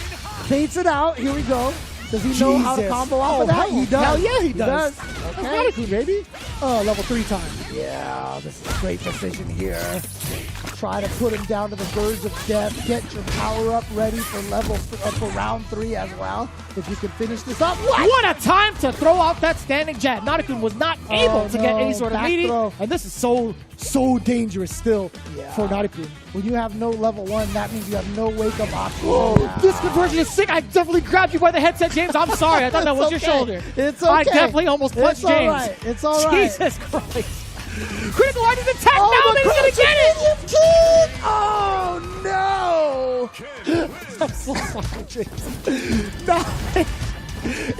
Baits it out. Here we go. Does he know how to combo off of that? He does. Hell yeah, he does. Okay. Naughty Queen, baby. Oh, level 3 time. Yeah, this is a great decision here. Try to put him down to the verge of death. Get your power up ready for for round 3 as well. If you can finish this up. What a time to throw off that standing jab. Naughty Queen was not able to get any sort of back meaty. throw. And this is so dangerous still for Naughty Queen. When you have no level 1, that means you have no wake-up option. Whoa, this conversion is sick. I definitely grabbed you by the headset, James. I'm sorry. I thought that was your shoulder. It's okay. I definitely almost punched It's James. all right. It's all right. Jesus Christ. Critical line is attack now, but he's going to get it. Oh, no. I'm so sorry, James. No. It